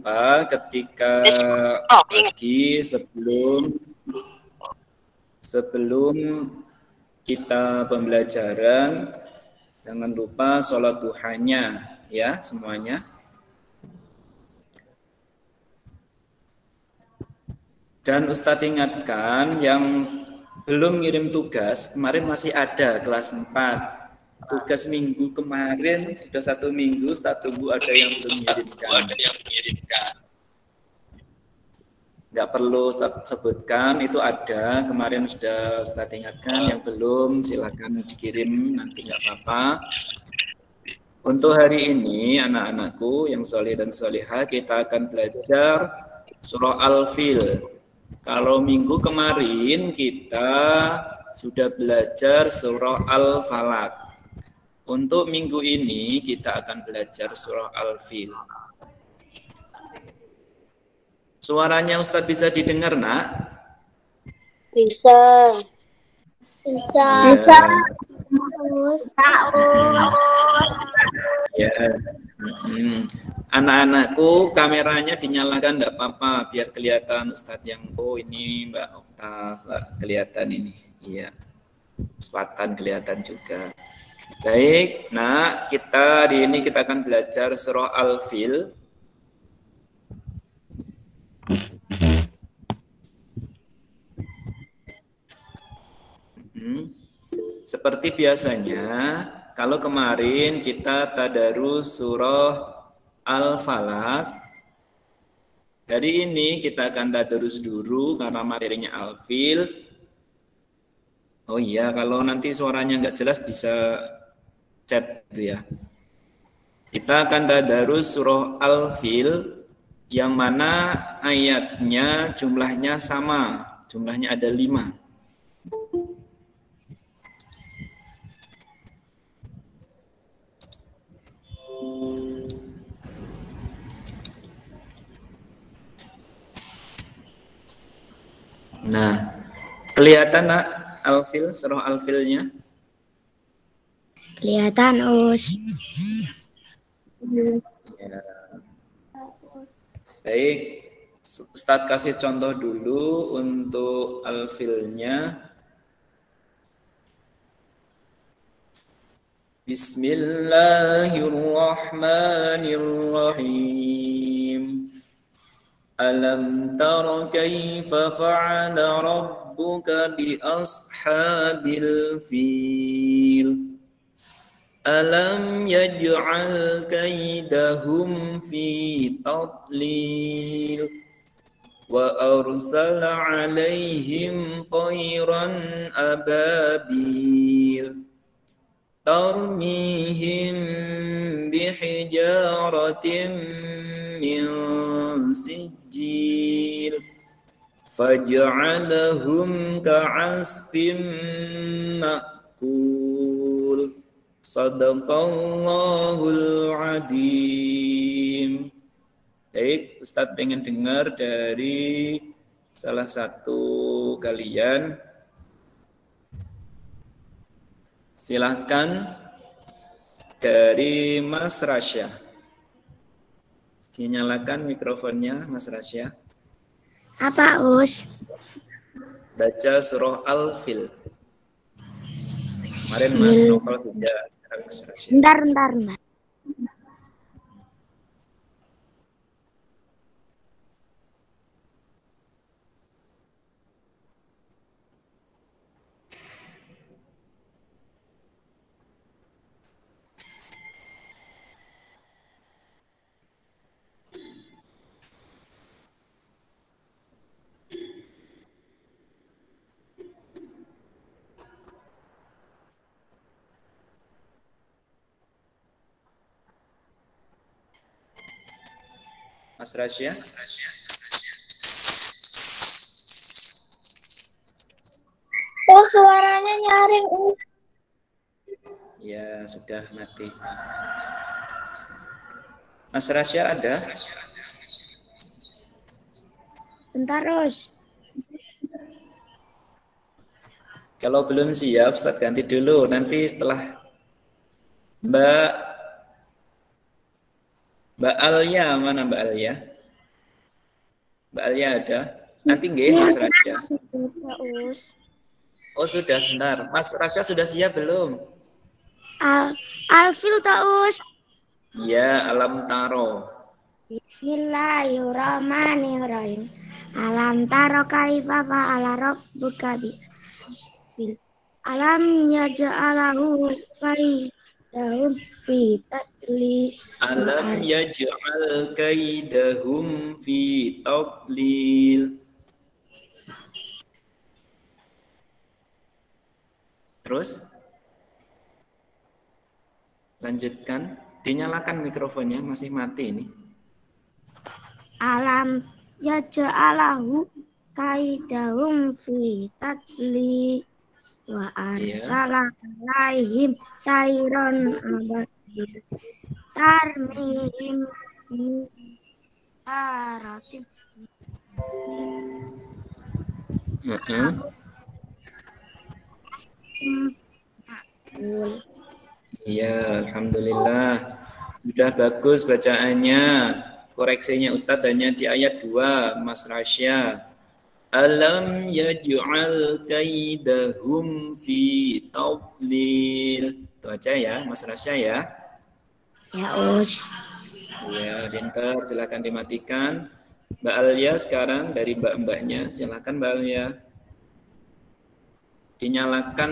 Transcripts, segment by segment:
lupa ketika pagi sebelum kita pembelajaran, jangan lupa sholat duhanya ya semuanya. Dan Ustadz ingatkan yang belum ngirim tugas, kemarin masih ada kelas 4. Tugas minggu kemarin sudah 1 minggu, Ustadz tunggu ada yang belum mengirimkan. Nggak perlu Ustadz sebutkan, itu ada. Kemarin sudah Ustadz ingatkan, yang belum silakan dikirim, nanti nggak apa-apa. Untuk hari ini, anak-anakku yang soleh dan solehah, kita akan belajar surah Al-Fil. Kalau minggu kemarin kita sudah belajar surah Al-Falaq. Untuk minggu ini kita akan belajar surah Al-Fil. Suaranya Ustadz bisa didengar, Nak? Bisa. Bisa. Ya. Anak-anakku kameranya dinyalakan enggak apa-apa biar kelihatan Ustadz yang ini Mbak Oktav kelihatan ini. Iya. Sepatan kelihatan juga. Baik, nah kita hari ini kita akan belajar surah Al-Fil. Seperti biasanya, kalau kemarin kita tadarus surah Al-Falaq, hari ini kita akan tadarus dulu karena materinya Al-Fil. Oh iya, kalau nanti suaranya nggak jelas bisa chat gitu ya. Kita akan tadarus surah Al-Fil yang mana ayatnya jumlahnya sama, jumlahnya ada 5. Nah, kelihatan Nak Al-Fil, surah Al-Filnya? Kelihatan, Us. Ya. Baik, Ustadz kasih contoh dulu untuk Al-Filnya. Bismillahirrahmanirrahim. Alam tara kaifa fa'ala rabbuka bi ashabil fil. Alam yaj'al kaidahum fi tadlil wa arsala 'alaihim tayran ababil tarmihim bihijaratin min sijil faj'alahum ka'asfin ma'kul. Sadaqallahul Adim. Baik, Ustadz pengen dengar dari salah satu kalian. Silahkan dari Mas Rasya. Dinyalakan mikrofonnya, Mas Rasya. Apa, Us? Baca surah Al-Fil. Kemarin Mas Novel sudah. Bentar. Mas Rasya. Oh, suaranya nyaring. Ya, sudah mati. Mas Rasya ada? Bentar, Us. Kalau belum siap, Ustadz ganti dulu. Nanti setelah Mbak Alia, mana Mbak Alia? Mbak Alia ada? Nanti nggih Mas Rasya. Us. Oh sudah, sebentar. Mas Rasya sudah siap belum? Alfil Us. Ya, alam taro. Bismillahirrahmanirrahim. Alam taro kaifa fa'ala rabbuka bil. Alam yaj'alahu kaidahum fi tadlil. Alam yaj'al kaidahum fi tadlil. Terus lanjutkan, dinyalakan mikrofonnya, masih mati ini. Alam yaj'alahu kaidahum fi tadlil wa arsala alaihim tayron ababil tarmihim taratim. Iya, alhamdulillah. Sudah bagus bacaannya. Koreksinya Ustadz hanya di ayat 2, Mas Rasya. Alam yaj'al kaidahum fi tadlil. Itu aja ya, Mas Rasya ya. Ya, Us. Ya, pintar. Silakan dimatikan. Mbak Alia sekarang dari mbak-mbaknya. Silakan Mbak Alia. Dinyalakan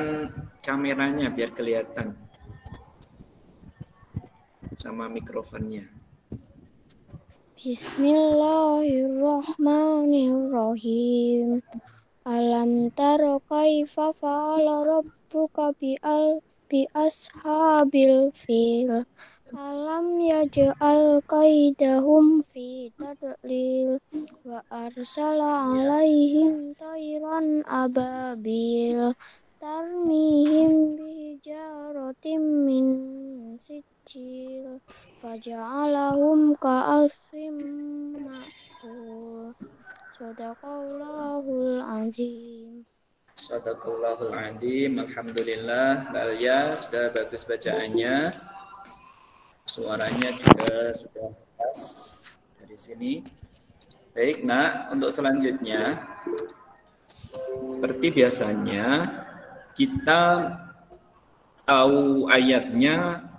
kameranya biar kelihatan sama mikrofonnya. Bismillahirrahmanirrahim. Alam taro kaifa fa'ala rabbuka bi ashabil fil. Alam yaj'al kaidahum fi tadlil wa arsala alaihim tayran ababil tarmihim bihijaratim min sijil faja'alahum ka'asfim ma'kul. Sadaqallahul azim. Sadaqallahul azim. Alhamdulillah, Mbak Alia sudah bagus bacaannya. Suaranya juga sudah pas dari sini. Baik, Nak, untuk selanjutnya seperti biasanya kita tahu ayatnya,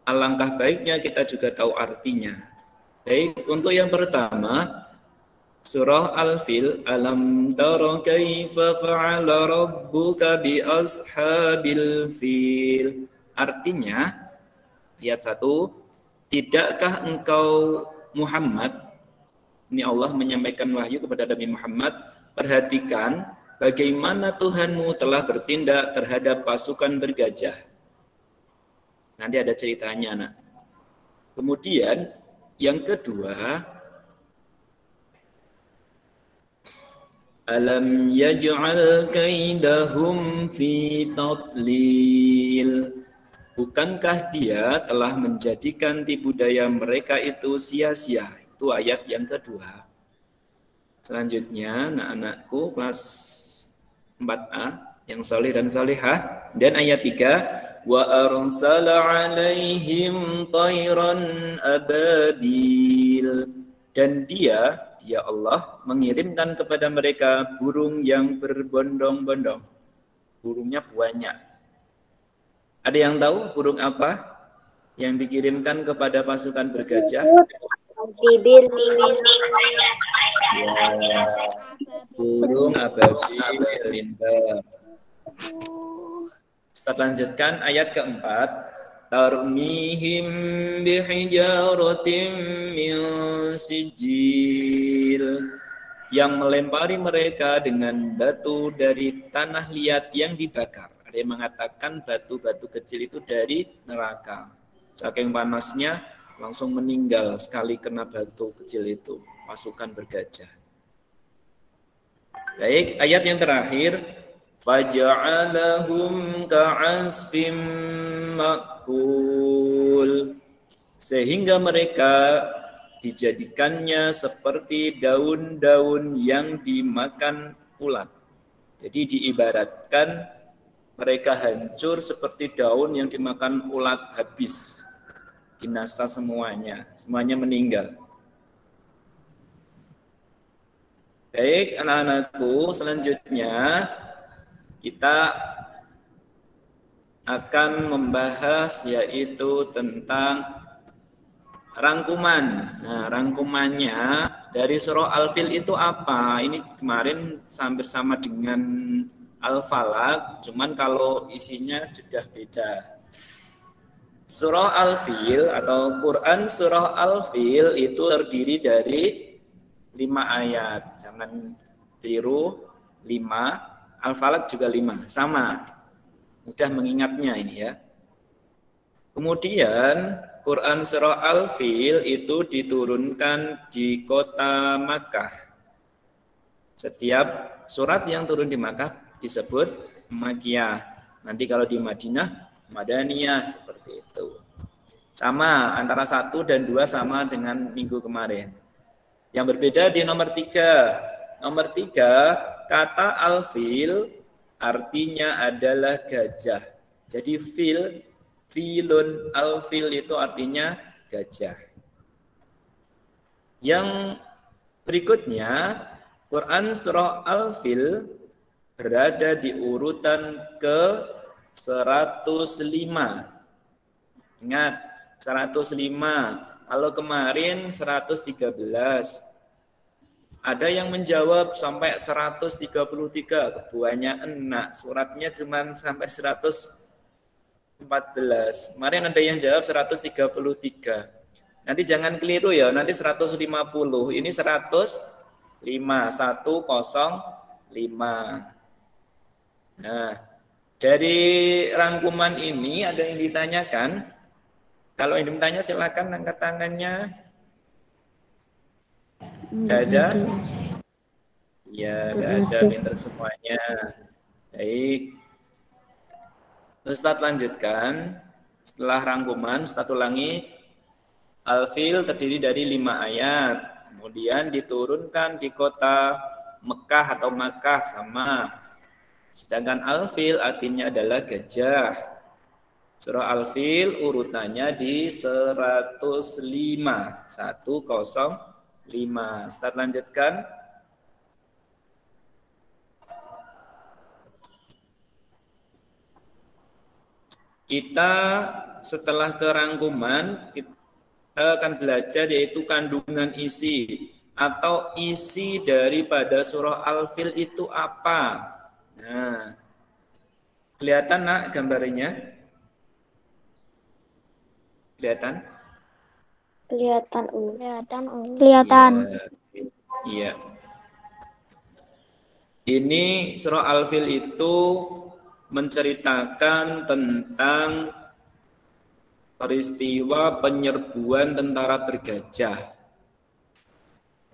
alangkah baiknya kita juga tahu artinya. Baik, untuk yang pertama Surah Al-Fil, Alam tara kaifa fa'ala rabbuka bi ashabil fil. Artinya ayat 1, tidakkah engkau Muhammad, ini Allah menyampaikan wahyu kepada Nabi Muhammad, perhatikan bagaimana Tuhanmu telah bertindak terhadap pasukan bergajah. Nanti ada ceritanya, Nak. Kemudian yang kedua, Alam yaj'al kaidahum fi tadlil. Bukankah dia telah menjadikan tipu daya mereka itu sia-sia? Itu ayat yang kedua. Selanjutnya, anak-anakku kelas 4A yang salih dan salihah. Dan ayat 3, wa arsala alaihim tayran ababil. Dan dia Allah mengirimkan kepada mereka burung yang berbondong-bondong. Burungnya banyak. Ada yang tahu burung apa yang dikirimkan kepada pasukan bergajah? Bibir. Ya, burung ababil, Linda. Ustaz lanjutkan ayat keempat. Tarmihim bihijaratin min sijil. Yang melempari mereka dengan batu dari tanah liat yang dibakar. Ada yang mengatakan batu-batu kecil itu dari neraka. Saking panasnya langsung meninggal sekali kena batu kecil itu. Pasukan bergajah. Baik, ayat yang terakhir. Faja'alahum ka'asfim ma'kul. Sehingga mereka dijadikannya seperti daun-daun yang dimakan ulat. Jadi diibaratkan mereka hancur seperti daun yang dimakan ulat habis. Binasa semuanya meninggal. Baik, anak-anakku, selanjutnya kita akan membahas yaitu tentang rangkuman. Nah, rangkumannya dari surah Al-Fil itu apa? Ini kemarin hampir sama dengan Al-Falaq, cuman kalau isinya sudah beda. Surah Al-Fil atau Quran surah Al-Fil itu terdiri dari 5 ayat. Jangan tiru 5. Al-Falaq juga 5. Sama. Mudah mengingatnya ini ya. Kemudian Quran surah Al-Fil itu diturunkan di kota Makkah. Setiap surat yang turun di Makkah disebut Makkiyah. Nanti kalau di Madinah, Madaniyah, seperti itu. Sama, antara 1 dan 2 sama dengan minggu kemarin. Yang berbeda di nomor 3. Nomor 3, kata Al-Fil artinya adalah gajah. Jadi filun, Al-Fil itu artinya gajah. Yang berikutnya, Quran surah Al-Fil berada di urutan ke 105. Ingat, 105. Kalau kemarin 113. Ada yang menjawab sampai 133. Kebanyakan enak. Suratnya cuma sampai 114. Kemarin ada yang jawab 133. Nanti jangan keliru ya. Nanti 150. Ini 105. 105. Nah, dari rangkuman ini ada yang ditanyakan. Kalau yang ditanya silakan angkat tangannya. Tidak ada? Ya, tidak ada, pintar semuanya. Baik. Ustadz lanjutkan. Setelah rangkuman, Ustadz ulangi. Al-Fil terdiri dari 5 ayat. Kemudian diturunkan di kota Mekah atau Makkah sama. Sedangkan Al-Fil artinya adalah gajah. Surah Al-Fil urutannya di 105. 105. Ustaz lanjutkan. Kita setelah kerangkuman, kita akan belajar yaitu kandungan isi atau isi daripada surah Al-Fil itu apa. Nah, kelihatan nak gambarnya? Kelihatan? Kelihatan, Us. Kelihatan. Iya. Ini surah Al-Fil itu menceritakan tentang peristiwa penyerbuan tentara bergajah.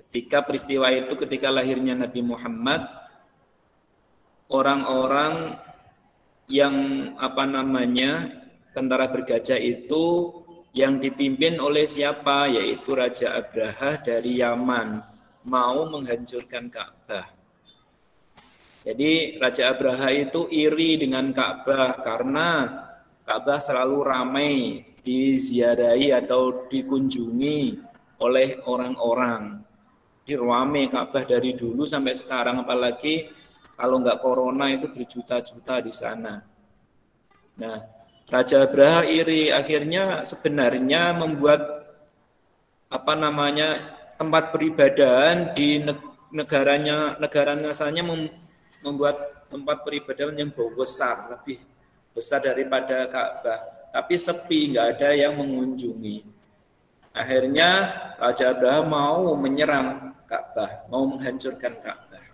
Ketika peristiwa itu ketika lahirnya Nabi Muhammad, orang-orang yang tentara bergajah itu yang dipimpin oleh siapa? Yaitu Raja Abraha dari Yaman, mau menghancurkan Ka'bah. Jadi Raja Abraha itu iri dengan Ka'bah karena Ka'bah selalu ramai diziarahi atau dikunjungi oleh orang-orang. Ramai Ka'bah dari dulu sampai sekarang, apalagi kalau nggak corona itu berjuta-juta di sana. Nah, Raja Abraha iri, akhirnya sebenarnya membuat tempat peribadahan di negara asalnya, membuat tempat peribadahan yang besar, lebih besar daripada Ka'bah, tapi sepi, nggak ada yang mengunjungi. Akhirnya Raja Abraha mau menyerang Ka'bah, mau menghancurkan Ka'bah.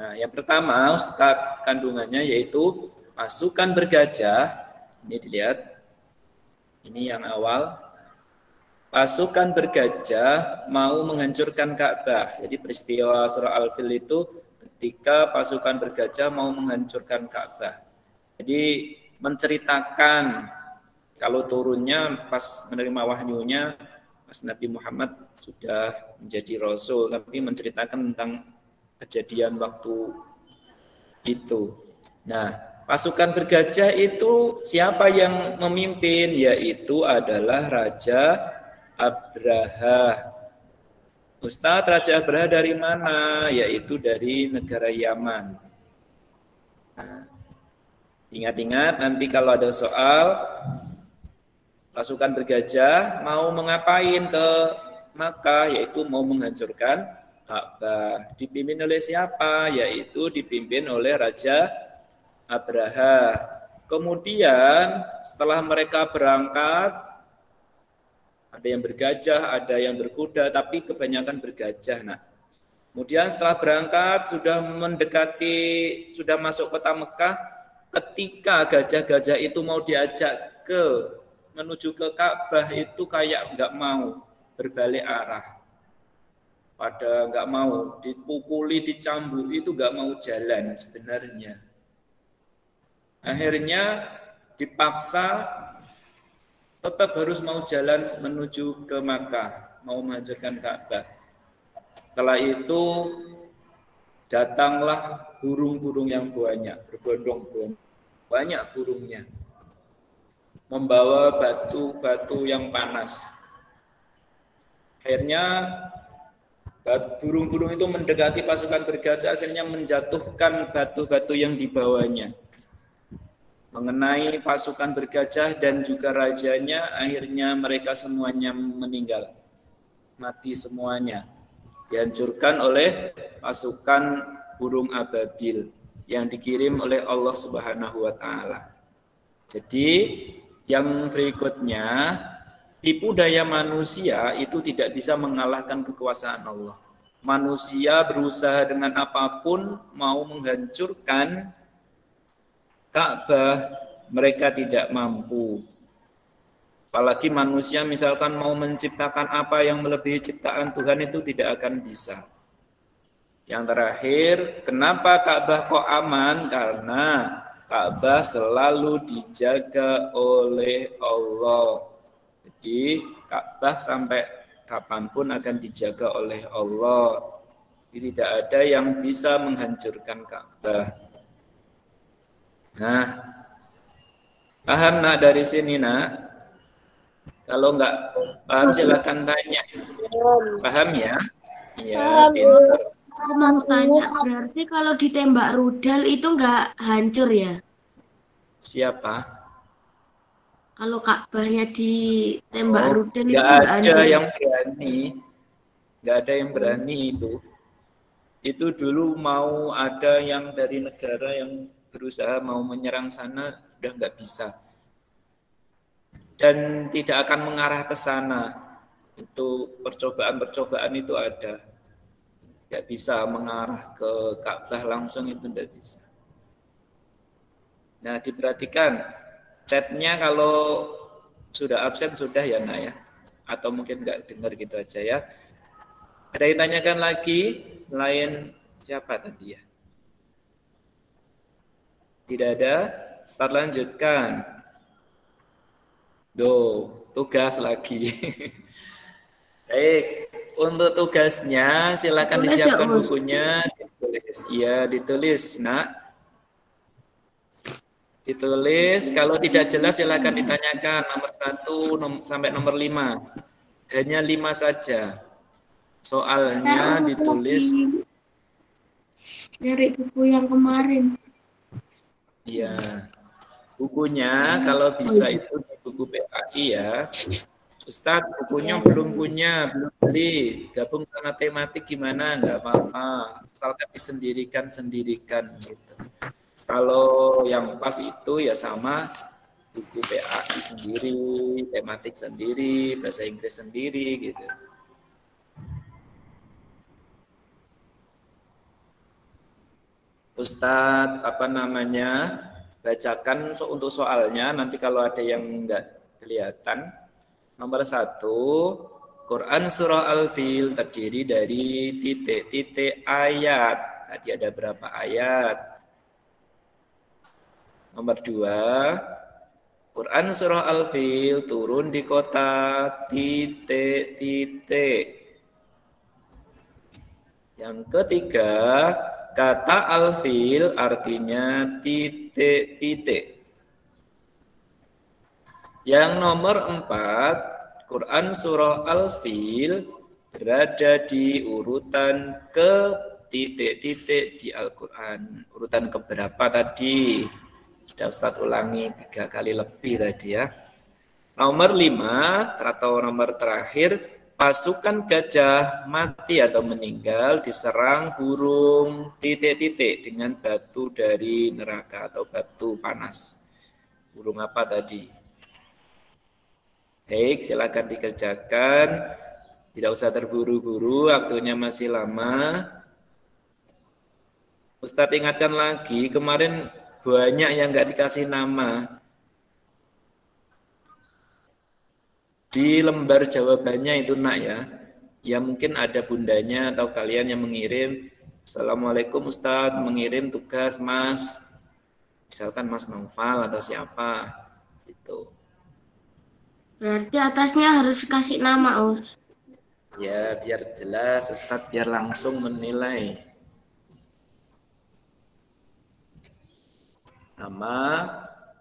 Nah, yang pertama Ustaz kandungannya yaitu pasukan bergajah. Ini dilihat, ini yang awal. Pasukan bergajah mau menghancurkan Ka'bah. Jadi peristiwa surah Al-Fil itu ketika pasukan bergajah mau menghancurkan Ka'bah. Jadi menceritakan kalau turunnya pas menerima wahyunya pas Nabi Muhammad sudah menjadi Rasul, tapi menceritakan tentang kejadian waktu itu. Nah, pasukan bergajah itu siapa yang memimpin? Yaitu adalah Raja Abraha. Ustadz, Raja Abraha dari mana? Yaitu dari negara Yaman. Nah, ingat-ingat nanti kalau ada soal, pasukan bergajah mau mengapain ke Makkah, yaitu mau menghancurkan Ka'bah. Dipimpin oleh siapa? Yaitu dipimpin oleh Raja Abraha. Kemudian setelah mereka berangkat, ada yang bergajah, ada yang berkuda, tapi kebanyakan bergajah. Nah, kemudian setelah berangkat, sudah mendekati, sudah masuk kota Mekah, ketika gajah-gajah itu mau diajak menuju ke Ka'bah, itu kayak nggak mau, berbalik arah. Pada nggak mau, dipukuli, dicambuk, itu nggak mau jalan sebenarnya. Akhirnya dipaksa tetap harus mau jalan menuju ke Makkah, mau menghancurkan Ka'bah. Setelah itu datanglah burung-burung yang banyak, berbondong-bondong, banyak burungnya, membawa batu-batu yang panas. Akhirnya burung-burung itu mendekati pasukan bergajah, akhirnya menjatuhkan batu-batu yang dibawanya mengenai pasukan bergajah dan juga rajanya. Akhirnya mereka semuanya meninggal, mati semuanya, dihancurkan oleh pasukan burung ababil yang dikirim oleh Allah Subhanahu wa taala. Jadi yang berikutnya, tipu daya manusia itu tidak bisa mengalahkan kekuasaan Allah. Manusia berusaha dengan apapun mau menghancurkan Ka'bah, mereka tidak mampu. Apalagi manusia misalkan mau menciptakan apa yang melebihi ciptaan Tuhan, itu tidak akan bisa. Yang terakhir, kenapa Ka'bah kok aman? Karena Ka'bah selalu dijaga oleh Allah. Jadi Ka'bah sampai kapanpun akan dijaga oleh Allah. Jadi tidak ada yang bisa menghancurkan Ka'bah. Nah, paham nak dari sini nak? Kalau enggak paham silakan tanya. Paham ya? Iya, pintar. Mau tanya, berarti kalau ditembak rudal itu enggak hancur ya? Siapa? Kalau Ka'bahnya ditembak rudal itu enggak enggak ada hancur. yang berani. Enggak ada yang berani itu. Itu dulu mau ada yang dari negara yang berusaha mau menyerang sana, sudah enggak bisa. Dan tidak akan mengarah ke sana. Itu percobaan-percobaan itu ada. Nggak bisa mengarah ke Ka'bah langsung, itu tidak bisa. Nah, diperhatikan chatnya, kalau sudah absen sudah ya nak ya, atau mungkin nggak dengar gitu aja ya. Ada yang tanyakan lagi selain siapa tadi ya? Tidak ada? Start lanjutkan. Tugas lagi. Baik, untuk tugasnya silakan disiapkan bukunya, ditulis. Iya, ditulis, nak. Ditulis. Kalau tidak jelas silakan ditanyakan nomor 1 sampai nomor 5. Hanya 5 saja. Soalnya ditulis. Dari buku yang kemarin. Iya. Bukunya kalau bisa itu di buku PAI ya. Ustadz, bukunya belum punya, belum beli. Gabung sama tematik gimana? Enggak apa-apa. Asalkan disendirikan gitu. Kalau yang pas itu ya sama buku PAI sendiri, tematik sendiri, bahasa Inggris sendiri gitu. Ustadz, bacakan untuk soalnya, nanti kalau ada yang enggak kelihatan. Nomor 1, Quran Surah Al-Fil terdiri dari titik-titik ayat. Tadi ada berapa ayat? Nomor 2, Quran Surah Al-Fil turun di kota titik-titik. Yang ketiga, kata Al-Fil artinya titik-titik. Yang nomor 4, Quran Surah Al-Fil berada di urutan ke titik-titik di Al-Quran. Urutan keberapa tadi? Sudah Ustadz ulangi 3 kali lebih tadi ya. Nomor 5 atau nomor terakhir, pasukan gajah mati atau meninggal diserang burung titik-titik dengan batu dari neraka atau batu panas. Burung apa tadi? Baik, silakan dikerjakan. Tidak usah terburu-buru, waktunya masih lama. Ustadz ingatkan lagi, kemarin banyak yang nggak dikasih nama. Di lembar jawabannya itu nak ya, ya mungkin ada bundanya atau kalian yang mengirim, Assalamualaikum Ustadz, mengirim tugas Mas, misalkan Mas Noval atau siapa, gitu. Berarti atasnya harus kasih nama, Us. Ya, biar jelas, Ustadz biar langsung menilai. Nama,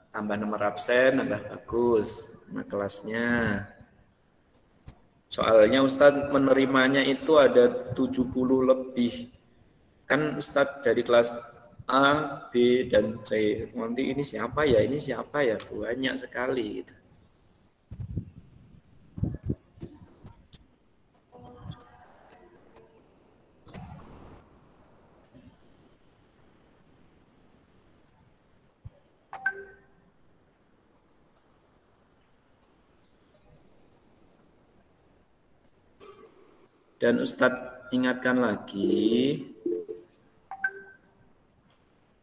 tambah nomor absen, nambah bagus. Nama kelasnya. Soalnya Ustadz menerimanya itu ada 70 lebih. Kan Ustadz dari kelas A, B, dan C. Nanti ini siapa ya, ini siapa ya, banyak sekali. Gitu. Dan Ustadz ingatkan lagi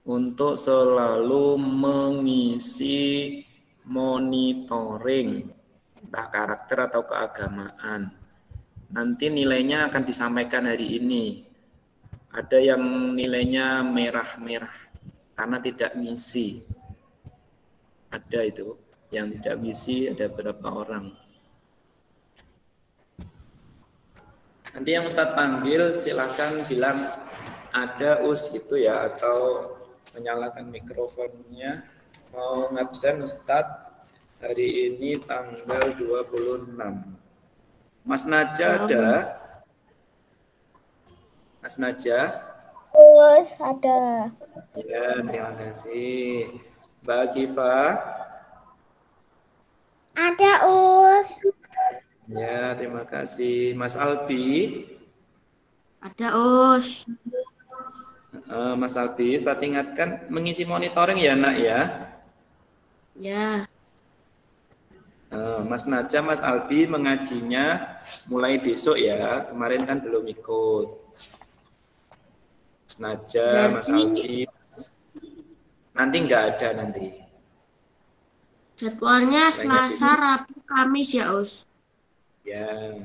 untuk selalu mengisi monitoring entah karakter atau keagamaan. Nanti nilainya akan disampaikan hari ini. Ada yang nilainya merah-merah karena tidak ngisi. Ada itu yang tidak ngisi, ada berapa orang. Nanti yang Ustadz panggil silakan bilang ada Us gitu ya, atau menyalakan mikrofonnya. Mau ngabsen Ustadz hari ini tanggal 26. Mas Naja ada? Mas Naja? Us ada. Ya, terima kasih. Mbak Giva? Ada Us. Ya, terima kasih. Mas Albi? Ada, Us. Mas Albi, Ustadz ingatkan mengisi monitoring ya nak ya? Ya. Mas Naja, Mas Albi mengajinya mulai besok ya. Kemarin kan belum ikut. Mas Naja, Mas Albi, nanti nggak ada nanti. Jadwalnya Selasa, Rabu, Kamis ya, Us. Ya.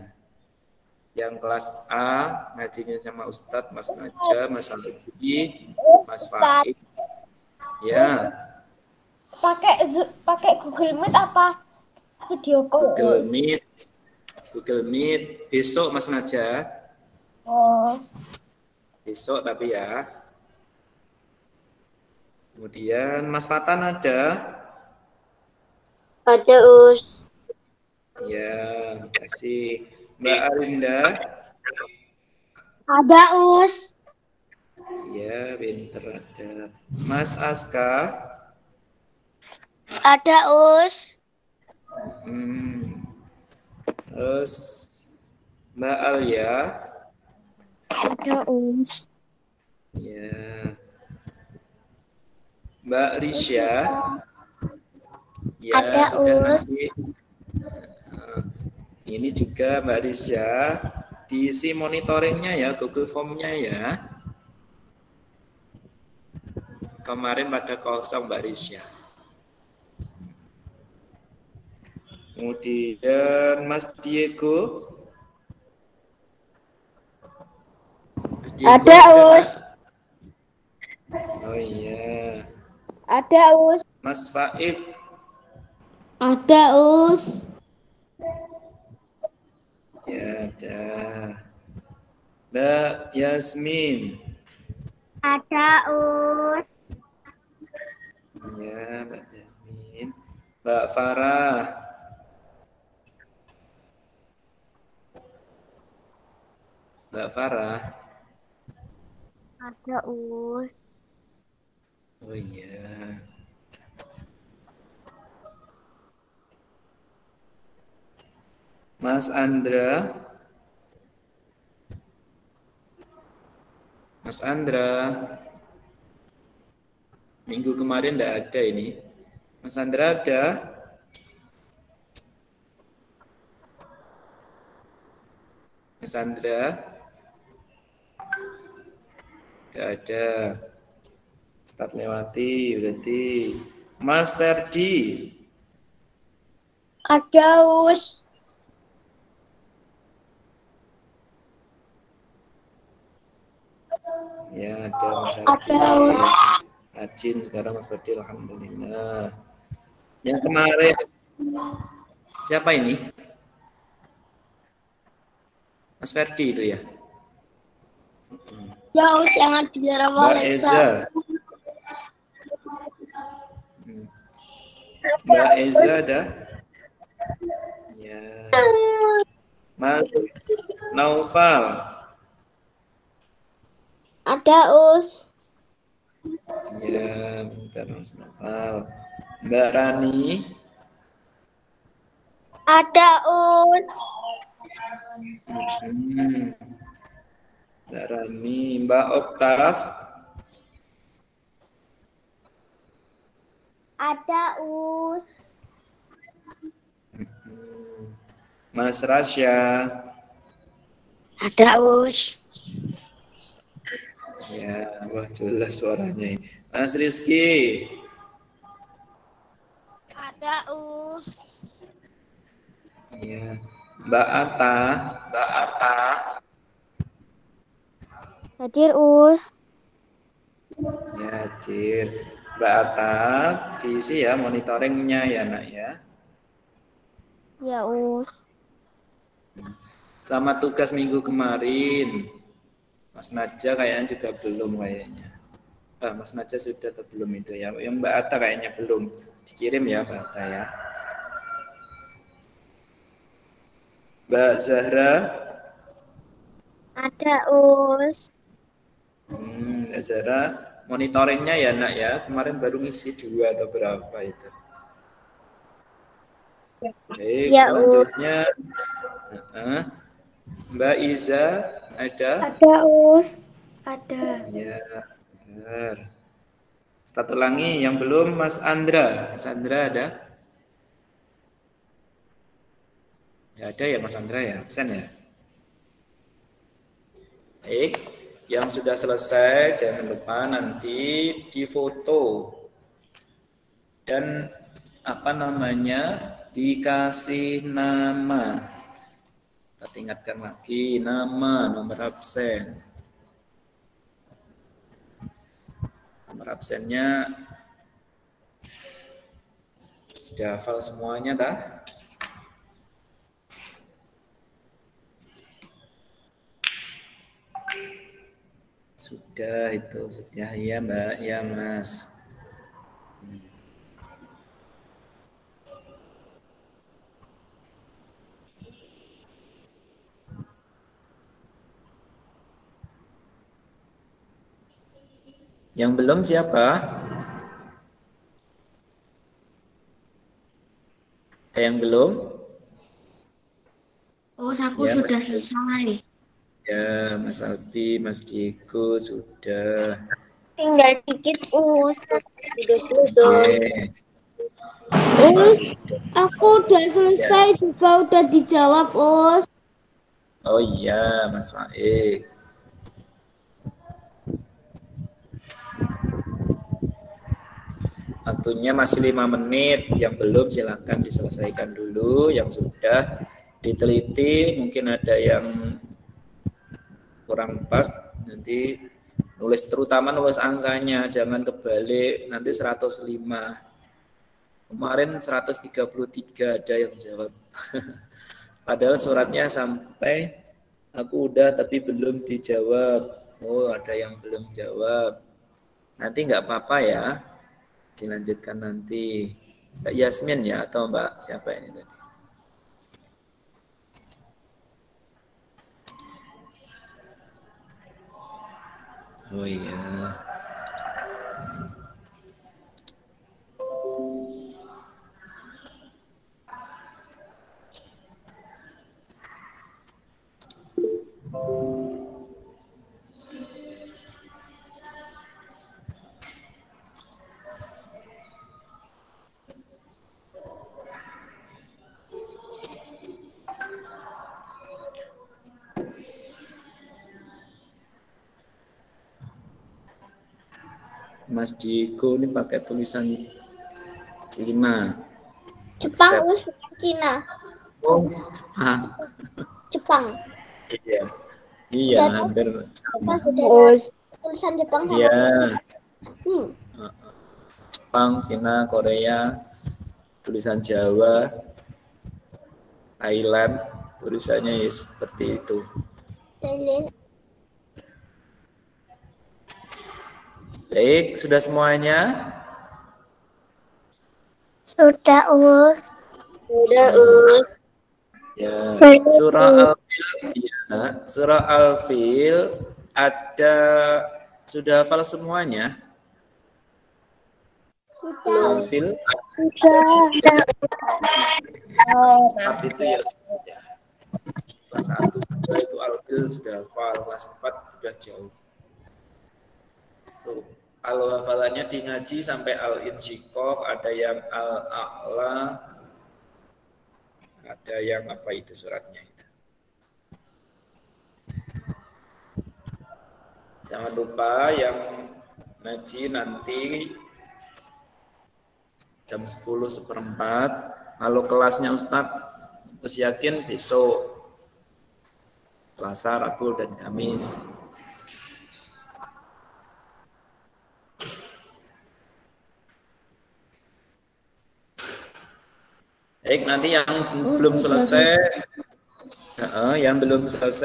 Yang kelas A ngajinya sama Ustadz, Mas Naja, Mas Albi, Mas Faik. Ya. Pakai Google Meet apa video call? Google Meet. Besok Mas Naja. Oh. Besok tapi ya. Kemudian Mas Fatan ada? Ada Us. Ya, kasih. Mbak Arinda? Ada Us. Ya, pinter ada. Mas Aska? Ada Us. Terus Mbak Alia? Ada Us. Ya. Mbak Risya? Ya, ada sudah Us. nanti. Ini juga Mbak Risya. Diisi monitoringnya ya, Google Form-nya ya. Kemarin pada kosong Mbak Risya. Kemudian Mas Diego. Mas Diego Ada Us. Oh iya. Ada Us. Mas Faik. Ada Us. Ya ada. Mbak Yasmin. Ada Us. Ya Mbak Yasmin. Mbak Farah. Mbak Farah. Ada Us. Oh iya. Mas Andra. Mas Andra. Minggu kemarin enggak ada ini. Mas Andra ada? Mas Andra? Enggak ada. Start lewati berarti. Mas Ferdi. Ada Us. Ya ada Mas Ferdi. Ada Us. Rajin sekarang Mas Ferdi, alhamdulillah. Yang kemarin siapa ini? Mas Ferdi itu ya? Ya Us, jangan bicara Mbak Eza. Mbak Eza ada? Ya. Mas Naufal. Ada Us. Ya, bentar Mas Naufal. Mbak Rani. Ada Us. Mbak Rani. Mbak Oktav. Ada Us. Mas Rasya. Ada Us. Ya, wah jelas suaranya ini. Mas Rizky. Ada Us. Ya. Mbak Ata. Mbak Ata. Hadir Us. Ya, hadir. Mbak Ata, diisi ya monitoringnya ya nak ya. Ya Us. Sama tugas minggu kemarin. Mas Naja kayaknya juga belum kayaknya. Mas Naja sudah atau belum itu ya. Yang Mbak Ata kayaknya belum. Dikirim ya Mbak Ata ya. Mbak Zahra. Ada Us. Mbak Zahra, monitoringnya ya nak ya. Kemarin baru ngisi 2 atau berapa itu. Baik, Ya, selanjutnya Mbak Iza ada? Ada Us. Ada. Ya, benar. Satu lagi yang belum Mas Andra. Mas Andra ada? Ya ada ya Mas Andra ya, absen ya. Baik, yang sudah selesai jangan lupa nanti difoto dan apa namanya dikasih nama. Kita ingatkan lagi nama, nomor absen. Nomor absennya sudah hafal semuanya dah? Sudah itu, sudah ya Mbak, ya Mas. Yang belum siapa? Ada yang belum? Oh, aku Ya, sudah Mas. selesai. Ya, Mas Albi, Mas Diego sudah. Tinggal dikit Us. Oke. Us, aku udah selesai juga udah dijawab Us. Oh iya, Mas Faik. Waktunya masih 5 menit. Yang belum silahkan diselesaikan dulu. Yang sudah diteliti mungkin ada yang kurang pas. Nanti nulis, terutama nulis angkanya. Jangan kebalik. Nanti 105. Kemarin 133 ada yang jawab. Padahal suratnya sampai aku udah tapi belum dijawab. Oh, ada yang belum jawab. Nanti nggak apa-apa ya. Dilanjutkan nanti. Mbak Yasmin ya atau Mbak siapa ini tadi? Oh iya. Mas Diko ini pakai tulisan Cina. Jepang, Chat. Us, bukan Cina. Oh, Jepang. Jepang. Iya. Iya, Udah tahu hampir kita sama. sudah ada tulisan Jepang sama Iya, Jepang, Cina, Korea, tulisan Jawa, Thailand, tulisannya ya seperti itu. Thailand. Baik, sudah semuanya? Sudah, Us. Sudah, Us. Ya, surah Al-Fil, ya, surah Al-Fil ada sudah hafal semuanya? Sudah. Al-Fil, Sudah. Oh, tapi itu ya sudah. Kelas 1, 2 itu Al-Fil sudah hafal, kelas 4 sudah jauh. So, kalau hafalannya di ngaji sampai Al-Insyiqaq, ada yang Al-A'la, ada yang apa itu suratnya itu. Jangan lupa yang ngaji nanti jam 10:04. Kalau kelasnya Ustadz yakin besok Selasa, Rabu, dan Kamis. Baik, nanti yang belum selesai,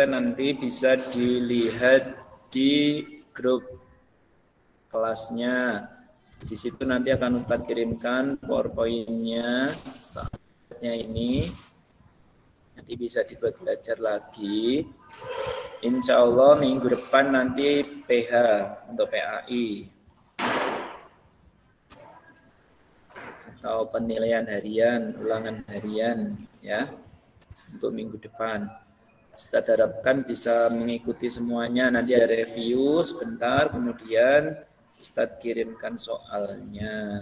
nanti bisa dilihat di grup kelasnya. Di situ nanti akan Ustadz kirimkan PowerPoint-nya saatnya ini. Nanti bisa dibuat belajar lagi. Insya Allah minggu depan nanti PH untuk PAI. Atau penilaian harian, ulangan harian ya untuk minggu depan. Ustadz harapkan bisa mengikuti semuanya. Nanti ada review sebentar, kemudian Ustadz kirimkan soalnya.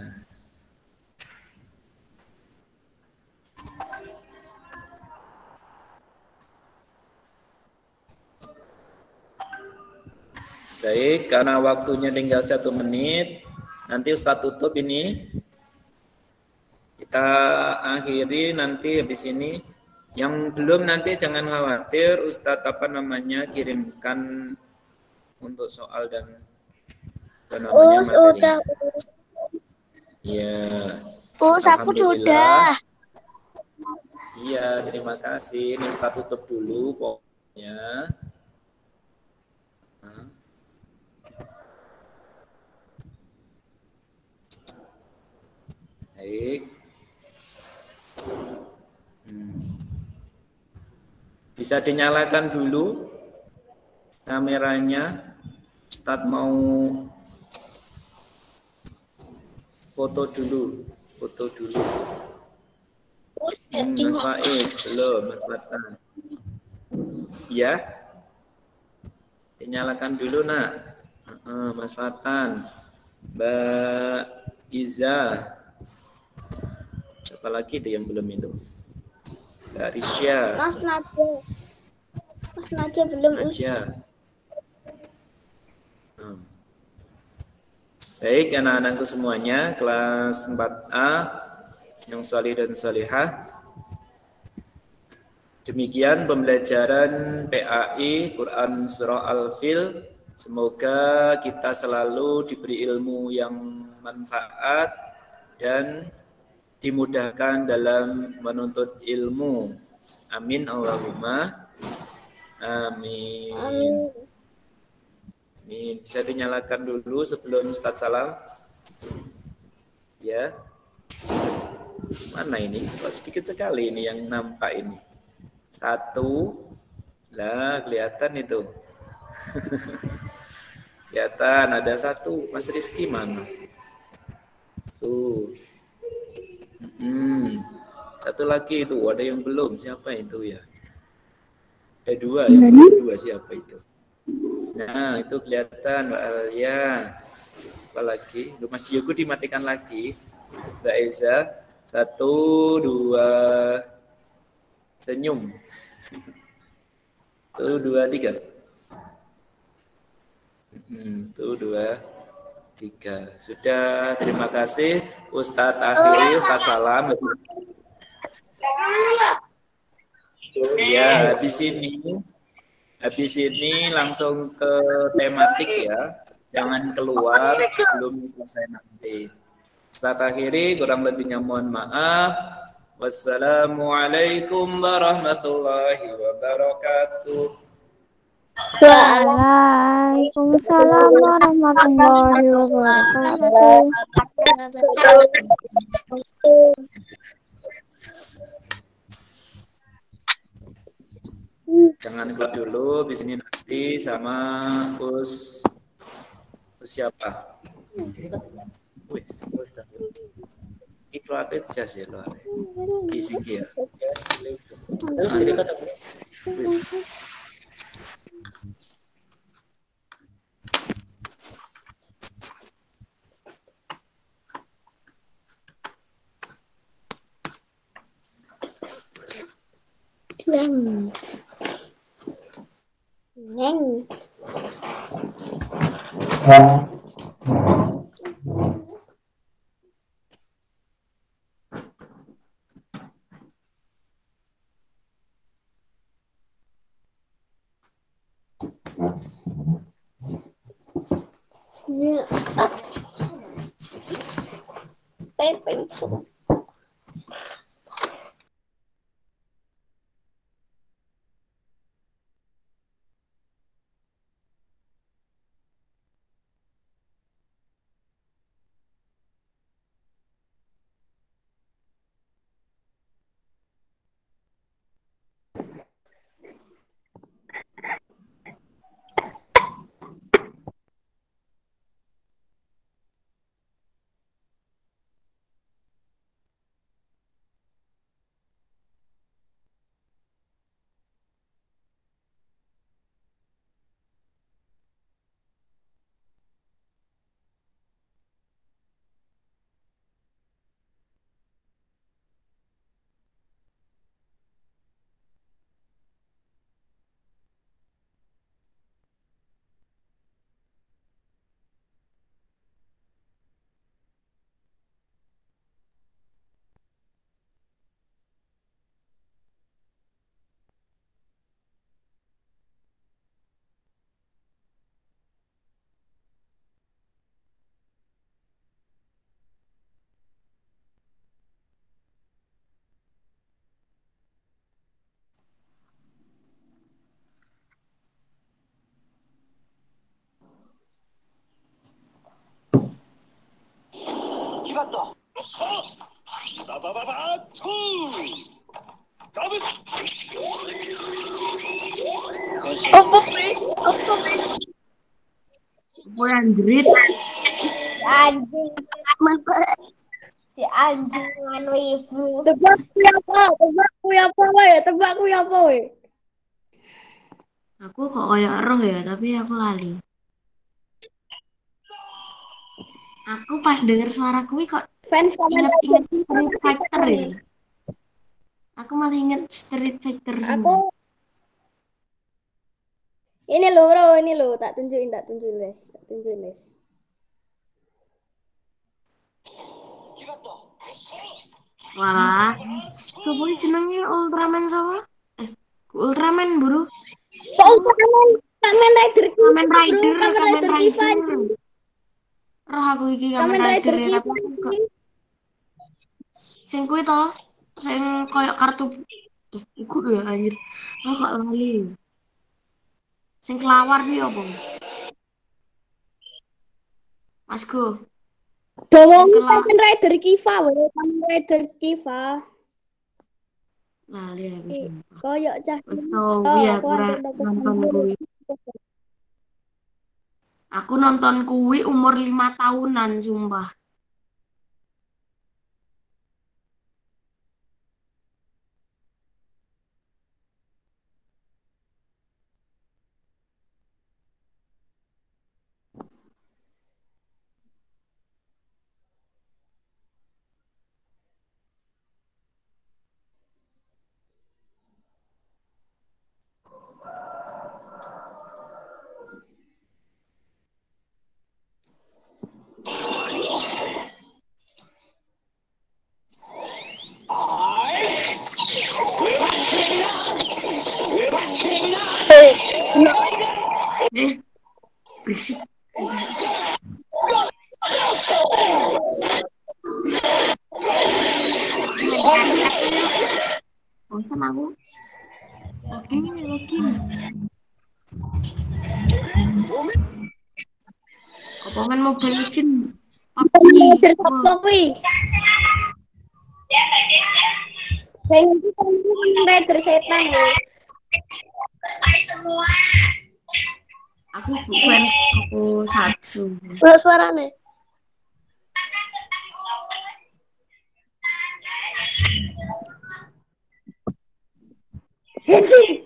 Baik, karena waktunya tinggal 1 menit, nanti Ustadz tutup ini. Kita akhiri nanti habis ini. Yang belum nanti jangan khawatir, Ustadz kirimkan untuk soal dan materi. Iya. Aku sudah. Iya, terima kasih. Ini Ustadz tutup dulu pokoknya. Baik. Bisa dinyalakan dulu kameranya. Ustadz mau foto dulu. Mas Faid, belum, Mas Fatan. Ya, dinyalakan dulu nak. Mas Fatan, Mbak Iza. Siapa lagi itu yang belum itu? Mbak Risya. Mas Nadia belum. Baik, anak-anakku semuanya, kelas 4A yang salih dan salihah. Demikian pembelajaran PAI Quran Surah Al-Fil. Semoga kita selalu diberi ilmu yang manfaat dan dimudahkan dalam menuntut ilmu. Amin Allahumma. Amin. Ini bisa dinyalakan dulu sebelum Ustadz salam. Ya. Mana ini? Kok sedikit sekali ini yang nampak ini. 1. Lah, kelihatan itu. Kelihatan ada satu. Mas Rizky mana? Tuh. Satu lagi itu. Ada yang belum. Siapa itu ya? Ada dua. Yang belum dua siapa itu? Nah, itu kelihatan Mbak Alia. Apalagi untuk Mas Diogo dimatikan lagi. Mbak Eza, 1, 2, senyum. 1, 2, 3. 1, 2, 3. Sudah, terima kasih Ustadz Akhil, Ustadz Salam. Ya, habis ini langsung ke tematik ya. Jangan keluar sebelum selesai nanti. Ustadz akhiri, kurang lebihnya mohon maaf. Wassalamualaikum warahmatullahi wabarakatuh. Waalaikumsalam warahmatullahi wabarakatuh. Jangan keluar dulu, di sini nanti sama Us siapa? Itu ada jas ya lo. Kisi ya. Gue anjrit. Anjing. Si anjing anu ibu. Tebakku ya apa we? Aku kok kayak roh ya, tapi aku lali. Aku pas denger suara kuwi kok Fans Kamen inget-inget Rider Street Fighter ya. Aku malah inget Street Fighter Aku semua. ini loh bro, ini loh tak tunjukin les. Walah, sopo jenenge Ultraman sapa? Ultraman buru. Kok Kamen Rider Kamen Rider, Kamen Kamen Rider Kiva. Rider. Roh aku iki Kamen Kamen Rider Rider ya, tapi Kiva. aku kok sing kuwi to, sing koyo kartu iku ya anjir. Aku kok lali. Sing kelawar kuwi opo? Masku. Dowong Kamen Rider Kiva we, Kamen Rider Kiva. Lali aku sumpah. Koyok cah. Wis tau kuwi aku ora nonton kuwi. Aku nonton kuwi umur 5 tahunan, sumpah. Berisik. Bosan aku. Login. Apa main Mobile Legends? PUBG. Rider sapa kuwi? Sing iki Rider setan lho. Aku fan aku Satsu. Lho suarane. Henshin.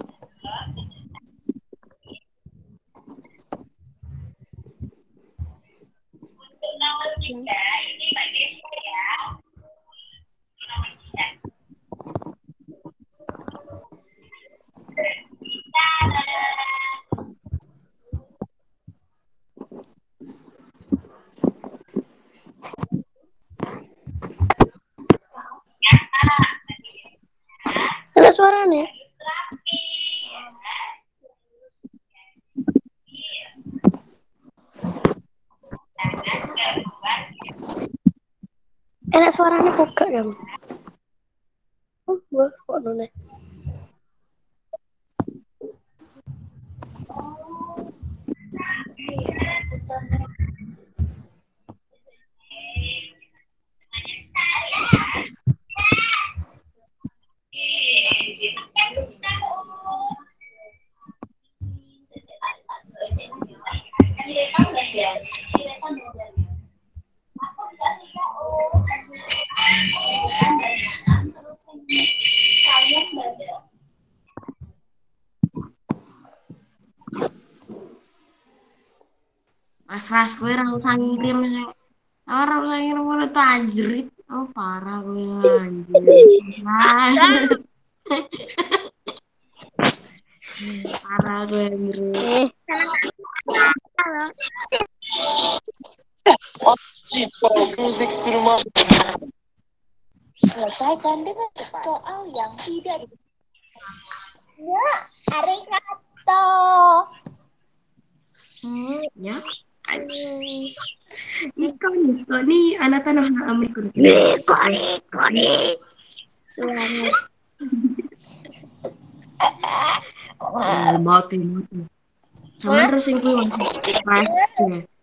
Ada suaranya. Enak suaranya buka ya. Wah, kok none. Mas gue usah ngirim sih. Orang usah ngirim itu anjrit. Oh parah gue anjir. Parah gue anjrit. Selesaikan dengan soal yang tidak. Ya, arigato. Ya. Niko nih anak tanah Amerika. Mati. Sama terus yang kuwi Mas